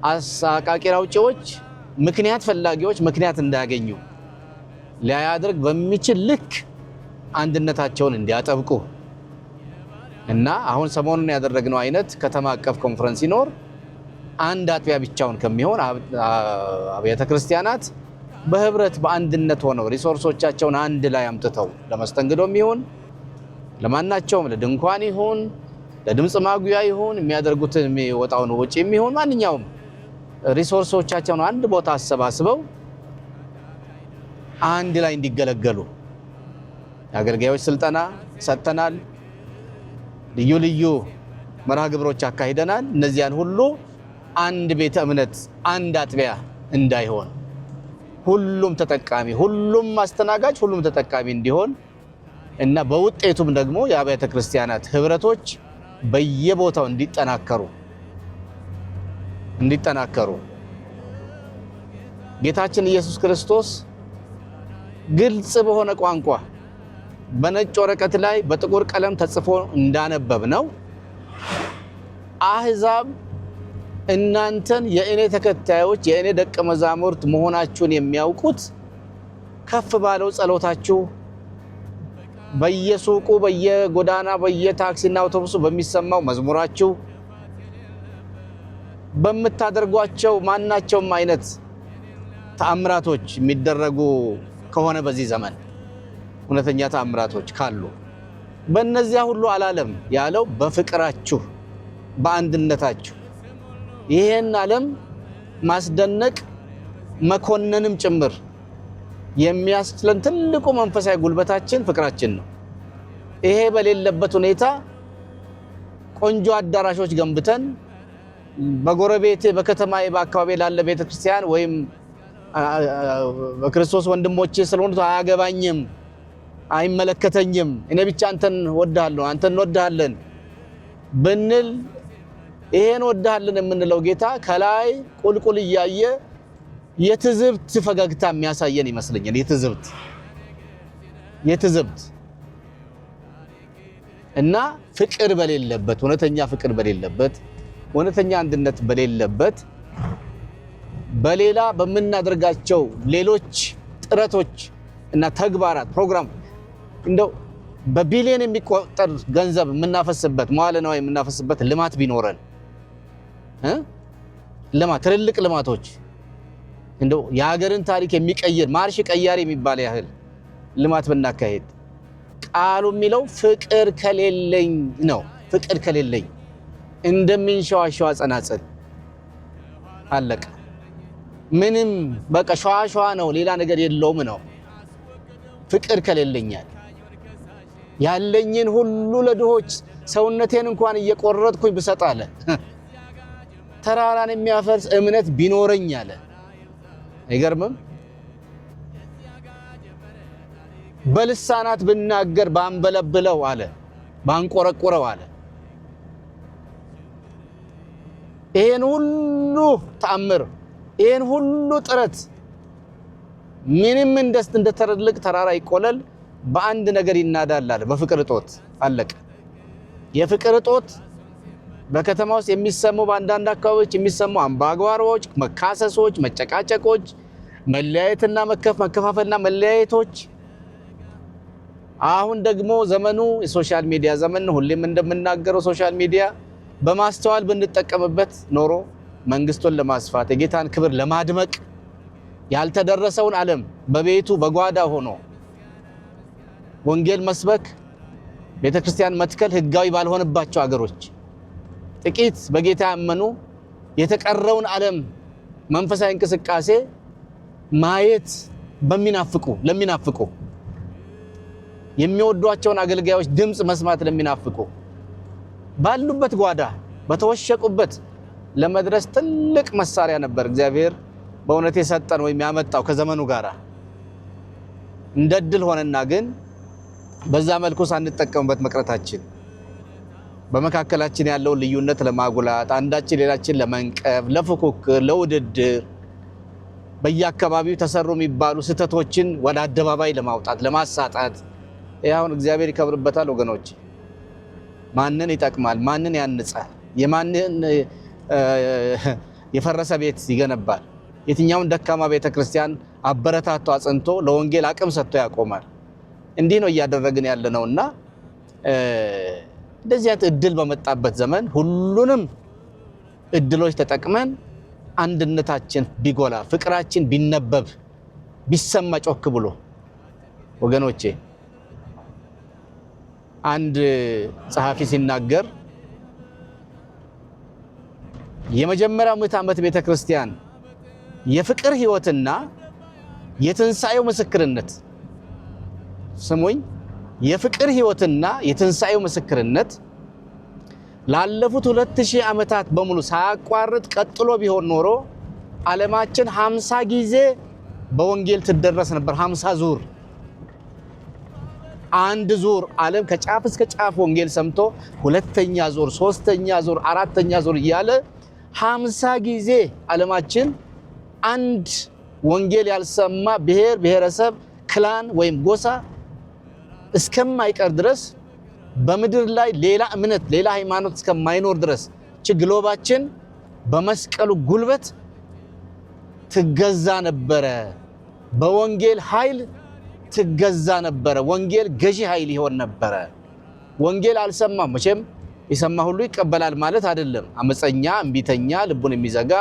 አሳቃቂር አውጪዎች፣ ምክንያት ፈላጊዎች ምክንያት እንዳያገኙ ሊያደርግ በሚችል ልክ አንድነታቸውን እንዲያጠብቁ እና አሁን ሰሞኑን ያደረግነው አይነት ከተማ አቀፍ ኮንፈረንስ ሲኖር አንድ አጥቢያ ብቻውን ከሚሆን አብያተ ክርስቲያናት በህብረት በአንድነት ሆነው ሪሶርሶቻቸውን አንድ ላይ አምጥተው ለመስተንግዶም ይሁን ለማናቸውም ለድንኳን ይሁን ለድምጽ ማጉያ ይሁን የሚያደርጉትን የሚወጣውን ወጪ የሚሆን ማንኛውም ሪሶርሶቻቸውን አንድ ቦታ አሰባስበው አንድ ላይ እንዲገለገሉ የአገልጋዮች ስልጠና ሰጥተናል። ልዩ ልዩ መርሃ ግብሮች አካሂደናል። እነዚያን ሁሉ አንድ ቤተ እምነት አንድ አጥቢያ እንዳይሆን ሁሉም ተጠቃሚ፣ ሁሉም አስተናጋጅ፣ ሁሉም ተጠቃሚ እንዲሆን እና በውጤቱም ደግሞ የአብያተ ክርስቲያናት ህብረቶች በየቦታው እንዲጠናከሩ ጌታችን ኢየሱስ ክርስቶስ ግልጽ በሆነ ቋንቋ በነጭ ወረቀት ላይ በጥቁር ቀለም ተጽፎ እንዳነበብ ነው አህዛብ እናንተን የእኔ ተከታዮች የእኔ ደቀ መዛሙርት መሆናችሁን የሚያውቁት ከፍ ባለው ጸሎታችሁ፣ በየሱቁ፣ በየጎዳና፣ በየታክሲና አውቶቡሱ በሚሰማው መዝሙራችሁ፣ በምታደርጓቸው ማናቸውም አይነት ተአምራቶች የሚደረጉ ከሆነ በዚህ ዘመን እውነተኛ ተአምራቶች ካሉ በእነዚያ ሁሉ አላለም ያለው በፍቅራችሁ፣ በአንድነታችሁ ይሄን ዓለም ማስደነቅ መኮንንም ጭምር የሚያስችለን ትልቁ መንፈሳዊ ጉልበታችን ፍቅራችን ነው። ይሄ በሌለበት ሁኔታ ቆንጆ አዳራሾች ገንብተን በጎረቤቴ በከተማዬ በአካባቢ ላለ ቤተክርስቲያን ወይም በክርስቶስ ወንድሞቼ ስለሆኑት አያገባኝም፣ አይመለከተኝም፣ እኔ ብቻ አንተን ወድሃለሁ፣ አንተን እንወድሃለን ብንል ይሄን ወድሃለን የምንለው ጌታ ከላይ ቁልቁል እያየ የትዝብት ፈገግታ የሚያሳየን ይመስለኛል። የትዝብት እና ፍቅር በሌለበት፣ እውነተኛ ፍቅር በሌለበት፣ እውነተኛ አንድነት በሌለበት በሌላ በምናደርጋቸው ሌሎች ጥረቶች እና ተግባራት ፕሮግራም እንደው በቢሊዮን የሚቆጠር ገንዘብ የምናፈስበት መዋለ ንዋይ የምናፈስበት ልማት ቢኖረን ትልልቅ ልማቶች እንደው የሀገርን ታሪክ የሚቀይር ማርሽ ቀያሪ የሚባል ያህል ልማት ብናካሄድ ቃሉ የሚለው ፍቅር ከሌለኝ ነው። ፍቅር ከሌለኝ እንደምንሸዋሸዋ ጸናጽል አለቀ። ምንም በቃ ሸዋሸዋ ነው፣ ሌላ ነገር የለውም ነው። ፍቅር ከሌለኛል ያለኝን ሁሉ ለድሆች ሰውነቴን እንኳን እየቆረጥኩኝ ብሰጥ አለ ተራራን የሚያፈርስ እምነት ቢኖረኝ አለ። አይገርምም? በልሳናት ብናገር ባንበለብለው አለ፣ ባንቆረቆረው አለ። ይሄን ሁሉ ተአምር፣ ይሄን ሁሉ ጥረት ምንም እንደ ትልቅ ተራራ ይቆለል በአንድ ነገር ይናዳል አለ፣ በፍቅር እጦት አለቀ። የፍቅር እጦት በከተማ ውስጥ የሚሰሙ በአንዳንድ አካባቢዎች የሚሰሙ አምባጓሮች፣ መካሰሶች፣ መጨቃጨቆች፣ መለያየትና መከፋፈልና መለያየቶች። አሁን ደግሞ ዘመኑ የሶሻል ሚዲያ ዘመን ነው። ሁሌም እንደምናገረው ሶሻል ሚዲያ በማስተዋል ብንጠቀምበት ኖሮ መንግስቱን ለማስፋት የጌታን ክብር ለማድመቅ ያልተደረሰውን ዓለም በቤቱ በጓዳ ሆኖ ወንጌል መስበክ፣ ቤተክርስቲያን መትከል ህጋዊ ባልሆነባቸው አገሮች ጥቂት በጌታ ያመኑ የተቀረውን ዓለም መንፈሳዊ እንቅስቃሴ ማየት ለሚናፍቁ የሚወዷቸውን አገልጋዮች ድምጽ መስማት ለሚናፍቁ ባሉበት ጓዳ በተወሸቁበት ለመድረስ ትልቅ መሳሪያ ነበር እግዚአብሔር በእውነት የሰጠን ወይም ያመጣው ከዘመኑ ጋራ። እንደድል ሆነና ግን በዛ መልኩ ሳንጠቀምበት መቅረታችን በመካከላችን ያለው ልዩነት ለማጉላት አንዳችን ሌላችን ለመንቀፍ፣ ለፉክክር፣ ለውድድር በየአካባቢው ተሰሩ የሚባሉ ስተቶችን ወደ አደባባይ ለማውጣት ለማሳጣት ያሁን እግዚአብሔር ይከብርበታል ወገኖች። ማንን ይጠቅማል? ማንን ያንጻል? የማንን የፈረሰ ቤት ይገነባል? የትኛውን ደካማ ቤተክርስቲያን አበረታቶ አጽንቶ ለወንጌል አቅም ሰጥቶ ያቆማል? እንዲህ ነው እያደረግን ያለነውና እንደዚህ እድል በመጣበት ዘመን ሁሉንም እድሎች ተጠቅመን አንድነታችን ቢጎላ ፍቅራችን ቢነበብ ቢሰማ ጮክ ብሎ ወገኖቼ አንድ ጸሐፊ ሲናገር የመጀመሪያው ምዕተ ዓመት ቤተክርስቲያን የፍቅር ህይወትና የትንሳኤው ምስክርነት ስሙኝ የፍቅር ህይወትና የትንሳኤው ምስክርነት ላለፉት 2000 ዓመታት በሙሉ ሳያቋርጥ ቀጥሎ ቢሆን ኖሮ ዓለማችን 50 ጊዜ በወንጌል ትደረስ ነበር 50 ዙር አንድ ዙር ዓለም ከጫፍ እስከ ጫፍ ወንጌል ሰምቶ ሁለተኛ ዙር ሶስተኛ ዙር አራተኛ ዙር እያለ 50 ጊዜ ዓለማችን አንድ ወንጌል ያልሰማ ብሔር ብሔረሰብ ክላን ወይም ጎሳ እስከማይቀር ድረስ በምድር ላይ ሌላ እምነት ሌላ ሃይማኖት እስከማይኖር ድረስ ግሎባችን በመስቀሉ ጉልበት ትገዛ ነበረ በወንጌል ኃይል ትገዛ ነበረ ወንጌል ገዢ ኃይል ይሆን ነበረ ወንጌል አልሰማም መቼም የሰማ ሁሉ ይቀበላል ማለት አይደለም አመፀኛ እንቢተኛ ልቡን የሚዘጋ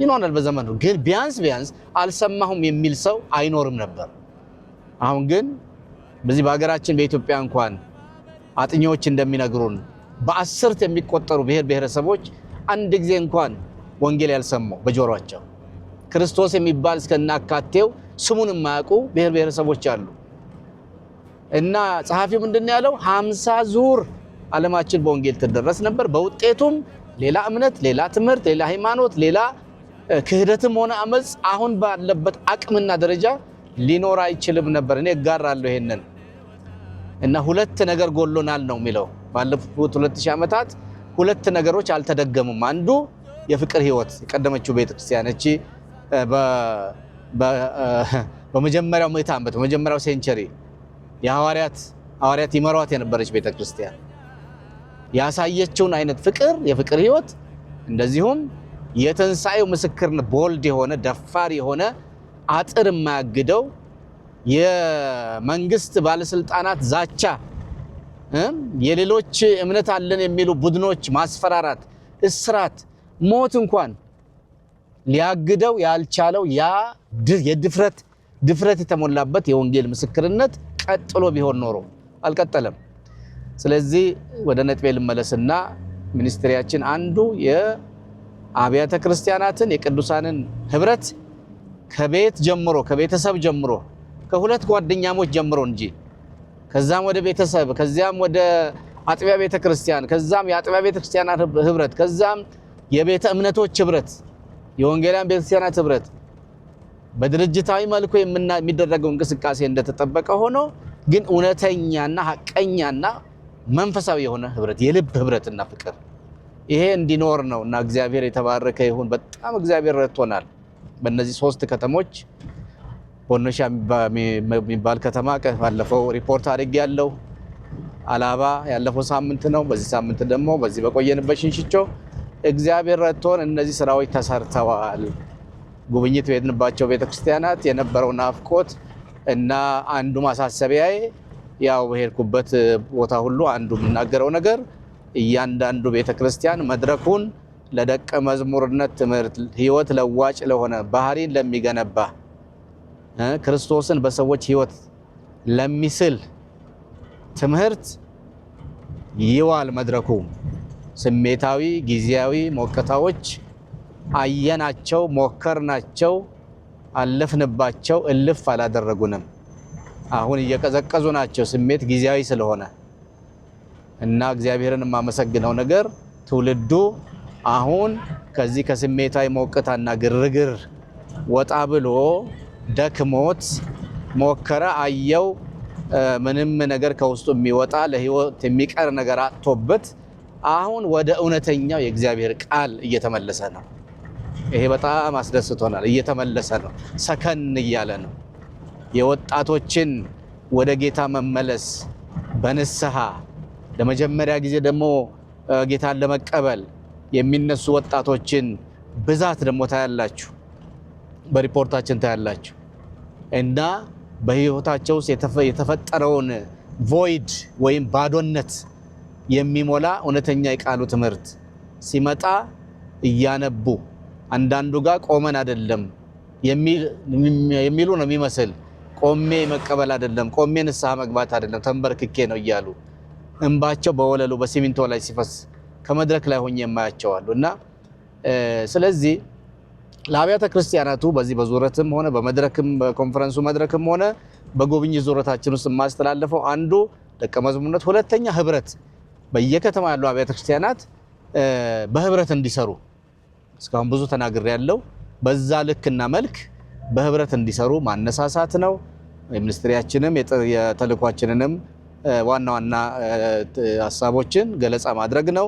ይኖራል በዘመኑ ግን ቢያንስ አልሰማሁም የሚል ሰው አይኖርም ነበር አሁን ግን በዚህ በአገራችን በኢትዮጵያ እንኳን አጥኞች እንደሚነግሩን በአስርት የሚቆጠሩ ብሔር ብሔረሰቦች አንድ ጊዜ እንኳን ወንጌል ያልሰሙ በጆሮአቸው ክርስቶስ የሚባል እስከናካቴው ስሙን የማያውቁ ብሔር ብሔረሰቦች አሉ እና ጸሐፊው ምንድነው ያለው 50 ዙር ዓለማችን በወንጌል ተደረስ ነበር በውጤቱም ሌላ እምነት ሌላ ትምህርት ሌላ ሃይማኖት ሌላ ክህደትም ሆነ አመጽ አሁን ባለበት አቅምና ደረጃ ሊኖር አይችልም ነበር እኔ ጋራለሁ ይሄንን እና ሁለት ነገር ጎሎናል ነው የሚለው ባለፉት 2000 ዓመታት ሁለት ነገሮች አልተደገሙም አንዱ የፍቅር ህይወት የቀደመችው ቤተክርስቲያን እቺ በመጀመሪያው ምዕተ ዓመት በመጀመሪያው ሴንቸሪ የሐዋርያት ይመሯት የነበረች ቤተክርስቲያን ያሳየችውን አይነት ፍቅር የፍቅር ህይወት እንደዚሁም የትንሳኤው ምስክርነት ቦልድ የሆነ ደፋር የሆነ አጥር የማያግደው የመንግስት ባለስልጣናት ዛቻ የሌሎች እምነት አለን የሚሉ ቡድኖች ማስፈራራት እስራት ሞት እንኳን ሊያግደው ያልቻለው ያ ድፍረት የተሞላበት የወንጌል ምስክርነት ቀጥሎ ቢሆን ኖሮ አልቀጠለም ስለዚህ ወደ ነጥቤ ልመለስና ሚኒስትሪያችን አንዱ የአብያተ ክርስቲያናትን የቅዱሳንን ህብረት ከቤት ጀምሮ ከቤተሰብ ጀምሮ ከሁለት ጓደኛሞች ጀምሮ እንጂ ከዛም ወደ ቤተሰብ ከዛም ወደ አጥቢያ ቤተክርስቲያን ከዛም የአጥቢያ ቤተክርስቲያናት ህብረት ከዛም የቤተ እምነቶች ህብረት የወንጌላውያን ቤተክርስቲያናት ህብረት በድርጅታዊ መልኩ የሚደረገው እንቅስቃሴ እንደተጠበቀ ሆኖ ግን እውነተኛና ሐቀኛና መንፈሳዊ የሆነ ህብረት የልብ ህብረትና ፍቅር ይሄ እንዲኖር ነውና እግዚአብሔር የተባረከ ይሁን በጣም እግዚአብሔር ረድቶናል በእነዚህ ሶስት ከተሞች ቦኖሻ የሚባል ከተማ ባለፈው ሪፖርት አድርጌያለሁ አላባ ያለፈው ሳምንት ነው በዚህ ሳምንት ደግሞ በዚህ በቆየንበት ሽንሽቾ እግዚአብሔር ረድቶን እነዚህ ስራዎች ተሰርተዋል ጉብኝት በሄድንባቸው ቤተክርስቲያናት የነበረው ናፍቆት እና አንዱ ማሳሰቢያዬ ያው በሄድኩበት ቦታ ሁሉ አንዱ የምናገረው ነገር እያንዳንዱ ቤተክርስቲያን መድረኩን ለደቀ መዝሙርነት ትምህርት ህይወት ለዋጭ ለሆነ ባህሪን ለሚገነባ ክርስቶስን በሰዎች ህይወት ለሚስል ትምህርት ይዋል መድረኩ ስሜታዊ ጊዜያዊ ሞቀታዎች አየናቸው ሞከርናቸው አለፍንባቸው እልፍ አላደረጉንም አሁን እየቀዘቀዙ ናቸው ስሜት ጊዜያዊ ስለሆነ እና እግዚአብሔርን ማመሰግነው ነገር ትውልዱ አሁን ከዚህ ከስሜታዊ ሞቀታና ግርግር ወጣ ብሎ ደክሞት ሞከረ አየው ምንም ነገር ከውስጡ የሚወጣ ለህይወት የሚቀር ነገር አጥቶበት አሁን ወደ እውነተኛው የእግዚአብሔር ቃል እየተመለሰ ነው ይሄ በጣም አስደስቶናል እየተመለሰ ነው ሰከን እያለ ነው የወጣቶችን ወደ ጌታ መመለስ በንስሐ ለመጀመሪያ ጊዜ ደግሞ ጌታን ለመቀበል የሚነሱ ወጣቶችን ብዛት ደግሞ ታያላችሁ በሪፖርታችን ታያላችሁ እና በህይወታቸው የተፈጠረውን ቮይድ ወይም ባዶነት የሚሞላ እውነተኛ የቃሉ ትምህርት ሲመጣ እያነቡ አንዳንዱ ጋር ቆመን አይደለም የሚሉ ነው የሚመስል ቆሜ መቀበል አይደለም ቆሜ ንስሐ መግባት አይደለም ተንበርክኬ ነው እያሉ እንባቸው በወለሉ በሲሚንቶ ላይ ሲፈስ ከመድረክ ላይ ሆኜ የማያቸዋሉ እና ስለዚህ ለአብያተ ክርስቲያናቱ በዚህ በዙረትም ሆነ በመድረክም በኮንፈረንሱ መድረክም ሆነ በጉብኝት ዙረታችን ውስጥ ማስተላለፈው አንዱ ደቀ መዝሙርነት፣ ሁለተኛ ህብረት፣ በየከተማ ያሉ አብያተ ክርስቲያናት በህብረት እንዲሰሩ እስካሁን ብዙ ተናግሬያለሁ። በዛ ልክና መልክ በህብረት እንዲሰሩ ማነሳሳት ነው። የሚኒስትሪያችንም የተልእኳችንንም ዋና ዋና ሀሳቦችን ገለጻ ማድረግ ነው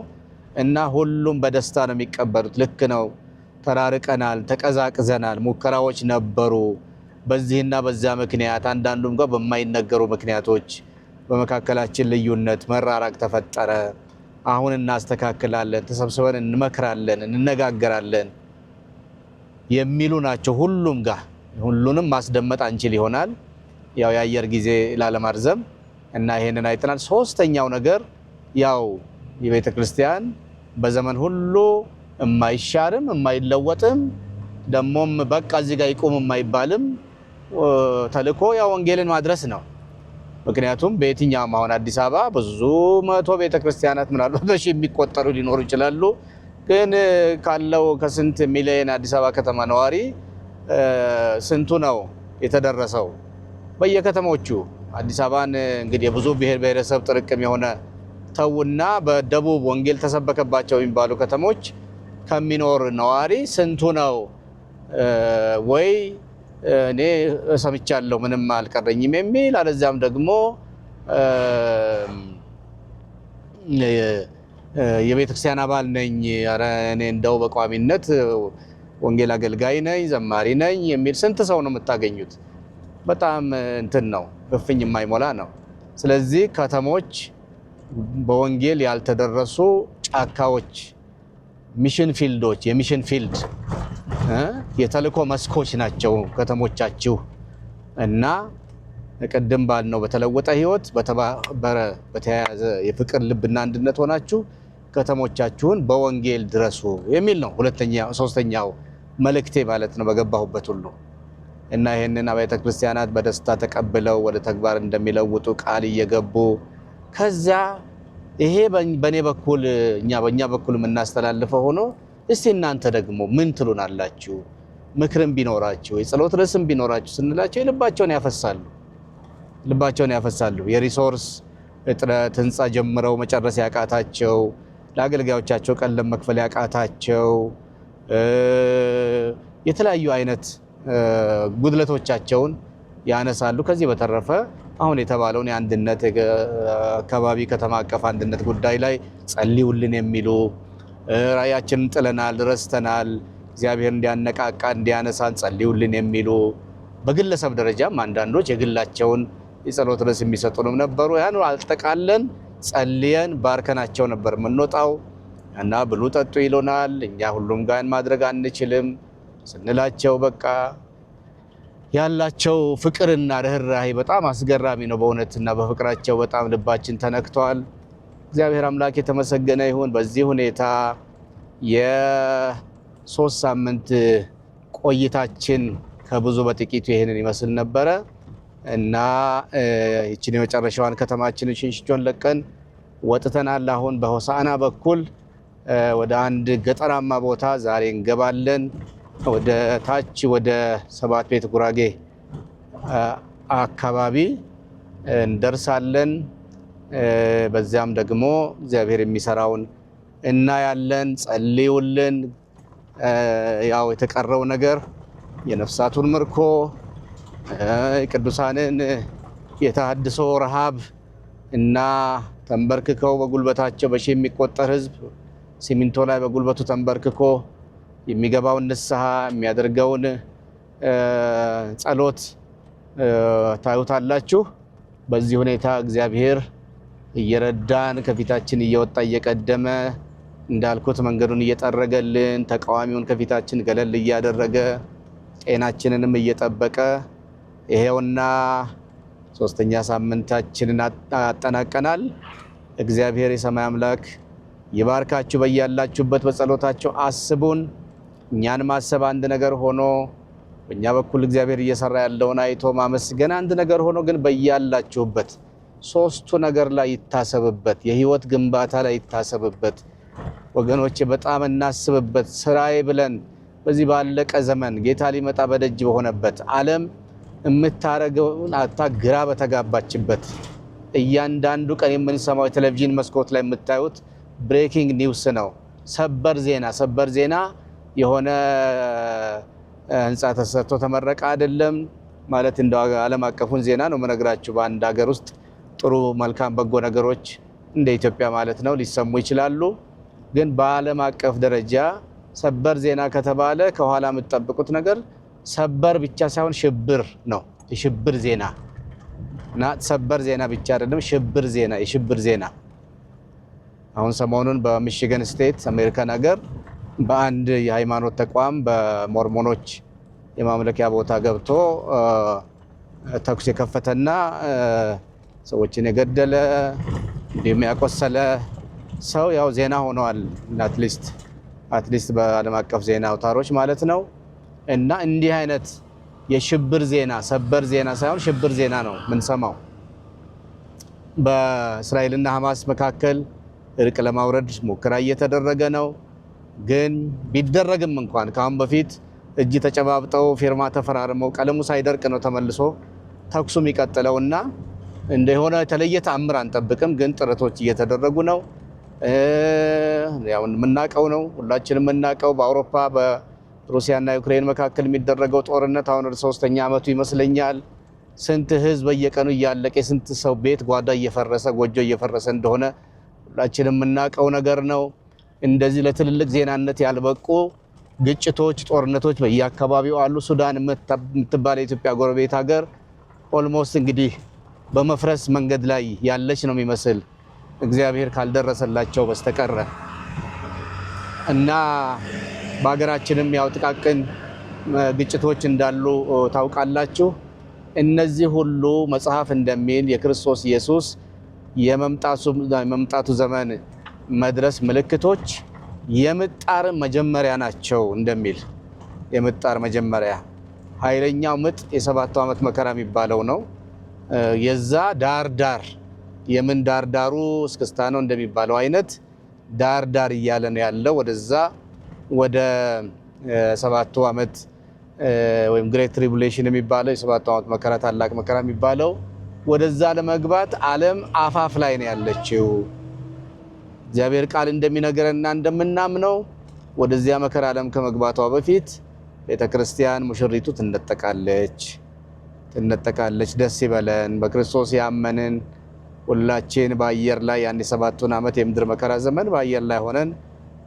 እና ሁሉም በደስታ ነው የሚቀበሉት። ልክ ነው። ተራርቀናል፣ ተቀዛቅዘናል፣ ሙከራዎች ነበሩ። በዚህና በዚያ ምክንያት አንዳንዱም ጋር በማይነገሩ ምክንያቶች በመካከላችን ልዩነት፣ መራራቅ ተፈጠረ። አሁን እናስተካክላለን፣ ተሰብስበን እንመክራለን፣ እንነጋገራለን የሚሉ ናቸው። ሁሉም ጋር ሁሉንም ማስደመጥ አንችል ይሆናል ያው የአየር ጊዜ ላለማርዘም እና ይሄንን አይተናል። ሶስተኛው ነገር ያው የቤተ ክርስቲያን በዘመን ሁሉ የማይሻርም የማይለወጥም ደሞም በቃ እዚህ ጋር ይቆም የማይባልም ተልእኮ ያው ወንጌልን ማድረስ ነው። ምክንያቱም በየትኛውም አሁን አዲስ አበባ ብዙ መቶ ቤተ ክርስቲያናት ምናልባት በሺ የሚቆጠሩ ሊኖሩ ይችላሉ። ግን ካለው ከስንት ሚሊዮን አዲስ አበባ ከተማ ነዋሪ ስንቱ ነው የተደረሰው? በየከተሞቹ አዲስ አበባን እንግዲህ የብዙ ብሔር ብሔረሰብ ጥርቅም የሆነ ተውና በደቡብ ወንጌል ተሰበከባቸው የሚባሉ ከተሞች ከሚኖር ነዋሪ ስንቱ ነው ወይ እኔ ሰምቻለሁ ምንም አልቀረኝም የሚል አለዚያም ደግሞ የቤተክርስቲያን አባል ነኝ፣ ኧረ እኔ እንደው በቋሚነት ወንጌል አገልጋይ ነኝ፣ ዘማሪ ነኝ የሚል ስንት ሰው ነው የምታገኙት? በጣም እንትን ነው፣ እፍኝ የማይሞላ ነው። ስለዚህ ከተሞች በወንጌል ያልተደረሱ ጫካዎች፣ ሚሽን ፊልዶች፣ የሚሽን ፊልድ የተልእኮ መስኮች ናቸው ከተሞቻችሁ እና ቅድም ባልነው በተለወጠ ህይወት በተባበረ በተያያዘ የፍቅር ልብና አንድነት ሆናችሁ ከተሞቻችሁን በወንጌል ድረሱ የሚል ነው። ሶስተኛው መልእክቴ ማለት ነው በገባሁበት ሁሉ እና ይሄንን አብያተ ክርስቲያናት በደስታ ተቀብለው ወደ ተግባር እንደሚለውጡ ቃል እየገቡ ከዛ ይሄ በኔ በኩል በእኛ በኩል የምናስተላልፈው ሆኖ እስቲ እናንተ ደግሞ ምን ትሉናላችሁ? ምክርም ቢኖራችሁ የጸሎት ርዕስም ቢኖራችሁ ስንላቸው ልባቸውን ያፈሳሉ። የሪሶርስ እጥረት ህንፃ ጀምረው መጨረስ ያቃታቸው፣ ለአገልጋዮቻቸው ቀለም መክፈል ያቃታቸው፣ የተለያዩ አይነት ጉድለቶቻቸውን ያነሳሉ። ከዚህ በተረፈ አሁን የተባለውን የአንድነት አካባቢ ከተማ አቀፍ አንድነት ጉዳይ ላይ ጸልዩልን የሚሉ ራያችንን ጥለናል፣ ረስተናል፣ እግዚአብሔር እንዲያነቃቃ እንዲያነሳን ጸልዩልን የሚሉ በግለሰብ ደረጃም አንዳንዶች የግላቸውን የጸሎት ርዕስ የሚሰጡንም ነበሩ። ያን አልጠቃለን ጸልየን ባርከናቸው ነበር የምንወጣው እና ብሉ ጠጡ ይሉናል። እኛ ሁሉም ጋር ማድረግ አንችልም ስንላቸው በቃ ያላቸው ፍቅርና ርህራሄ በጣም አስገራሚ ነው በእውነትና በፍቅራቸው በጣም ልባችን ተነክቷል። እግዚአብሔር አምላክ የተመሰገነ ይሁን። በዚህ ሁኔታ የ3 ሳምንት ቆይታችን ከብዙ በጥቂቱ ይሄንን ይመስል ነበረ እና ይችን የመጨረሻዋን ከተማችንን ሽንሽቾን ለቀን ወጥተናል። አሁን በሆሳዕና በኩል ወደ አንድ ገጠራማ ቦታ ዛሬ እንገባለን። ወደ ታች ወደ 7 ቤት ጉራጌ አካባቢ እንደርሳለን። በዚያም ደግሞ እግዚአብሔር የሚሰራውን እናያለን። ጸልዩልን። ያው የተቀረው ነገር የነፍሳቱን ምርኮ፣ ቅዱሳንን የተሐድሶ ረሃብ እና ተንበርክከው በጉልበታቸው በሺ የሚቆጠር ህዝብ ሲሚንቶ ላይ በጉልበቱ ተንበርክኮ የሚገባውን ንስሐ የሚያደርገውን ጸሎት ታዩታላችሁ። በዚህ ሁኔታ እግዚአብሔር እየረዳን ከፊታችን እየወጣ እየቀደመ እንዳልኩት መንገዱን እየጠረገልን ተቃዋሚውን ከፊታችን ገለል እያደረገ ጤናችንንም እየጠበቀ ይሄውና 3ኛ ሳምንታችንን አጠናቀናል። እግዚአብሔር የሰማይ አምላክ ይባርካችሁ። በያላችሁበት በጸሎታችሁ አስቡን። እኛን ማሰብ አንድ ነገር ሆኖ በእኛ በኩል እግዚአብሔር እየሰራ ያለውን አይቶ ማመስገን አንድ ነገር ሆኖ ግን በያላችሁበት ሶስቱ ነገር ላይ ይታሰብበት። የህይወት ግንባታ ላይ ይታሰብበት። ወገኖቼ በጣም እናስብበት። ስራዬ ብለን በዚህ ባለቀ ዘመን ጌታ ሊመጣ በደጅ በሆነበት ዓለም የምታረገውን አታ ግራ በተጋባችበት እያንዳንዱ ቀን የምንሰማው የቴሌቪዥን መስኮት ላይ የምታዩት ብሬኪንግ ኒውስ ነው። ሰበር ዜና የሆነ ህንጻ ተሰርቶ ተመረቀ አይደለም ማለት እንደ ዓለም አቀፉን ዜና ነው መነግራችሁ። በአንድ ሀገር ውስጥ ጥሩ መልካም በጎ ነገሮች እንደ ኢትዮጵያ ማለት ነው ሊሰሙ ይችላሉ። ግን በዓለም አቀፍ ደረጃ ሰበር ዜና ከተባለ ከኋላ የምትጠብቁት ነገር ሰበር ብቻ ሳይሆን ሽብር ነው። የሽብር ዜና እና ሰበር ዜና ብቻ አይደለም፣ የሽብር ዜና። አሁን ሰሞኑን በሚሽገን ስቴት አሜሪካን ሀገር በአንድ የሃይማኖት ተቋም በሞርሞኖች የማምለኪያ ቦታ ገብቶ ተኩስ የከፈተና ሰዎችን የገደለ እንዲሁም ያቆሰለ ሰው ያው ዜና ሆነዋል። አትሊስት በዓለም አቀፍ ዜና አውታሮች ማለት ነው። እና እንዲህ አይነት የሽብር ዜና ሰበር ዜና ሳይሆን ሽብር ዜና ነው የምንሰማው። በእስራኤልና ሐማስ መካከል እርቅ ለማውረድ ሙከራ እየተደረገ ነው። ግን ቢደረግም እንኳን ካሁን በፊት እጅ ተጨባብጠው ፊርማ ተፈራርመው ቀለሙ ሳይደርቅ ነው ተመልሶ ተኩሱ የሚቀጥለውና እንደሆነ የተለየ ተአምር አንጠብቅም። ግን ጥረቶች እየተደረጉ ነው። ያው የምናውቀው ነው፣ ሁላችንም የምናውቀው በአውሮፓ በሩሲያና ዩክሬን መካከል የሚደረገው ጦርነት አሁን ወደ 3ኛ ዓመቱ ይመስለኛል። ስንት ህዝብ በየቀኑ እያለቀ ስንት ሰው ቤት ጓዳ እየፈረሰ ጎጆ እየፈረሰ እንደሆነ ሁላችንም የምናውቀው ነገር ነው። እንደዚህ ለትልልቅ ዜናነት ያልበቁ ግጭቶች፣ ጦርነቶች በየአካባቢው አሉ። ሱዳን የምትባል የኢትዮጵያ ጎረቤት ሀገር ኦልሞስት እንግዲህ በመፍረስ መንገድ ላይ ያለች ነው የሚመስል እግዚአብሔር ካልደረሰላቸው በስተቀር እና በሀገራችንም ያው ጥቃቅን ግጭቶች እንዳሉ ታውቃላችሁ። እነዚህ ሁሉ መጽሐፍ እንደሚል የክርስቶስ ኢየሱስ የመምጣቱ ዘመን መድረስ ምልክቶች የምጣር መጀመሪያ ናቸው እንደሚል የምጣር መጀመሪያ ኃይለኛው ምጥ የ7 ዓመት መከራ የሚባለው ነው። የዛ ዳርዳር የምን ዳርዳሩ እስክስታ ነው እንደሚባለው አይነት ዳርዳር እያለ ነው ያለው ወደዛ ወደ 7 ዓመት ወይም ግሬት ትሪቡሌሽን የሚባለው የ7 ዓመት መከራ ታላቅ መከራ የሚባለው ወደዛ ለመግባት ዓለም አፋፍ ላይ ነው ያለችው። እግዚአብሔር ቃል እንደሚነገረንና እንደምናምነው ወደዚያ መከራ ዓለም ከመግባቷ በፊት ቤተክርስቲያን ሙሽሪቱ ትነጠቃለች። ደስ ይበለን። በክርስቶስ ያመንን ሁላችን በአየር ላይ ያን የ7 ዓመት የምድር መከራ ዘመን በአየር ላይ ሆነን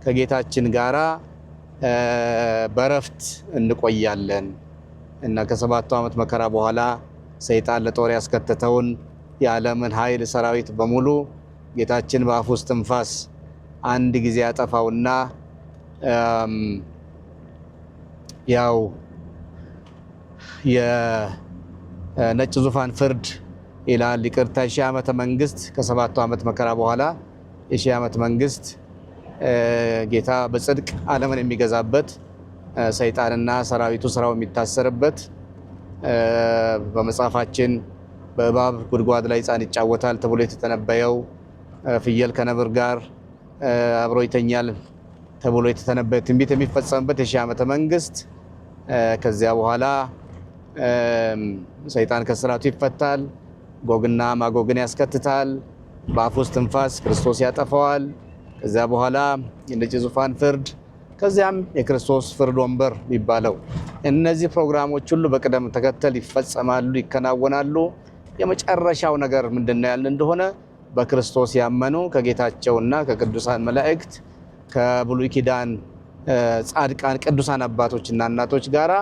ከጌታችን ጋራ በረፍት እንቆያለን እና ከ7 ዓመት መከራ በኋላ ሰይጣን ለጦር ያስከተተውን የዓለምን ኃይል ሰራዊት በሙሉ ጌታችን በአፉ ውስጥ ትንፋስ አንድ ጊዜ ያጠፋውና ያው የነጭ ዙፋን ፍርድ ይላል። ይቅርታ የ1000 ዓመተ መንግስት ከ7 ዓመት መከራ በኋላ የ1000 ዓመት መንግስት ጌታ በጽድቅ ዓለምን የሚገዛበት ሰይጣንና ሰራዊቱ ስራው የሚታሰርበት በመጽሐፋችን በእባብ ጉድጓድ ላይ ሕፃን ይጫወታል ተብሎ የተተነበየው ፍየል ከነብር ጋር አብሮ ይተኛል ተብሎ የተተነበየ ትንቢት የሚፈጸምበት የ1000 ዓመተ መንግስት። ከዚያ በኋላ ሰይጣን ከስራቱ ይፈታል፣ ጎግና ማጎግን ያስከትታል፣ በአፉ ውስጥ ትንፋስ ክርስቶስ ያጠፋዋል። ከዚያ በኋላ የነጭ ዙፋን ፍርድ፣ ከዚያም የክርስቶስ ፍርድ ወንበር የሚባለው እነዚህ ፕሮግራሞች ሁሉ በቅደም ተከተል ይፈጸማሉ፣ ይከናወናሉ። የመጨረሻው ነገር ምንድነው ያልን እንደሆነ በክርስቶስ ያመኑ ከጌታቸውና ከቅዱሳን መላእክት ከብሉይ ኪዳን ጻድቃን ቅዱሳን አባቶችና እናቶች ጋራ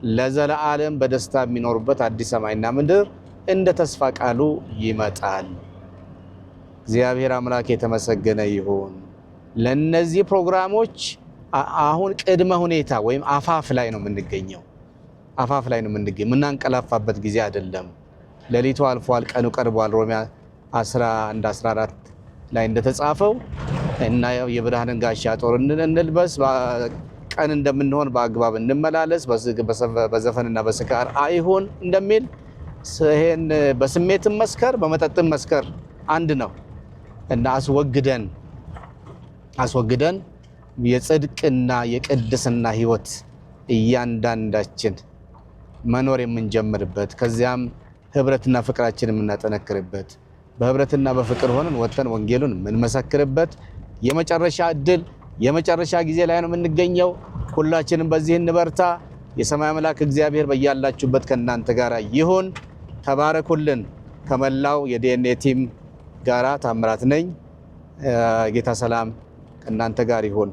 ለዘላለም በደስታ የሚኖሩበት አዲስ ሰማይና ምድር እንደ ተስፋ ቃሉ ይመጣል። እግዚአብሔር አምላክ የተመሰገነ ይሁን። ለነዚህ ፕሮግራሞች አሁን ቅድመ ሁኔታ ወይም አፋፍ ላይ ነው የምንገኘው። የምናንቀላፋበት ጊዜ አይደለም። ሌሊቱ አልፏል፣ ቀኑ ቀርቧል። ሮሜ 11:14 ላይ እንደተጻፈው እና የብርሃንን ጋሻ ጦር እንልበስ፣ ቀን እንደምንሆን በአግባብ እንመላለስ፣ በዘፈንና በስካር አይሁን እንደሚል ይሄን በስሜትም መስከር በመጠጥም መስከር አንድ ነው እና አስወግደን አስወግደን የጽድቅና የቅድስና ህይወት እያንዳንዳችን መኖር የምንጀምርበት ከዚያም ህብረትና ፍቅራችን የምናጠነክርበት በህብረትና በፍቅር ሆነን ወጥተን ወንጌሉን የምንመሰክርበት የመጨረሻ እድል የመጨረሻ ጊዜ ላይ ነው የምንገኘው። ሁላችንም በዚህ እንበርታ። የሰማይ አምላክ እግዚአብሔር በያላችሁበት ከእናንተ ጋር ይሁን። ተባረኩልን። ከመላው የዲኤንኤ ቲም ጋራ ታምራት ነኝ። ጌታ ሰላም ከእናንተ ጋር ይሁን።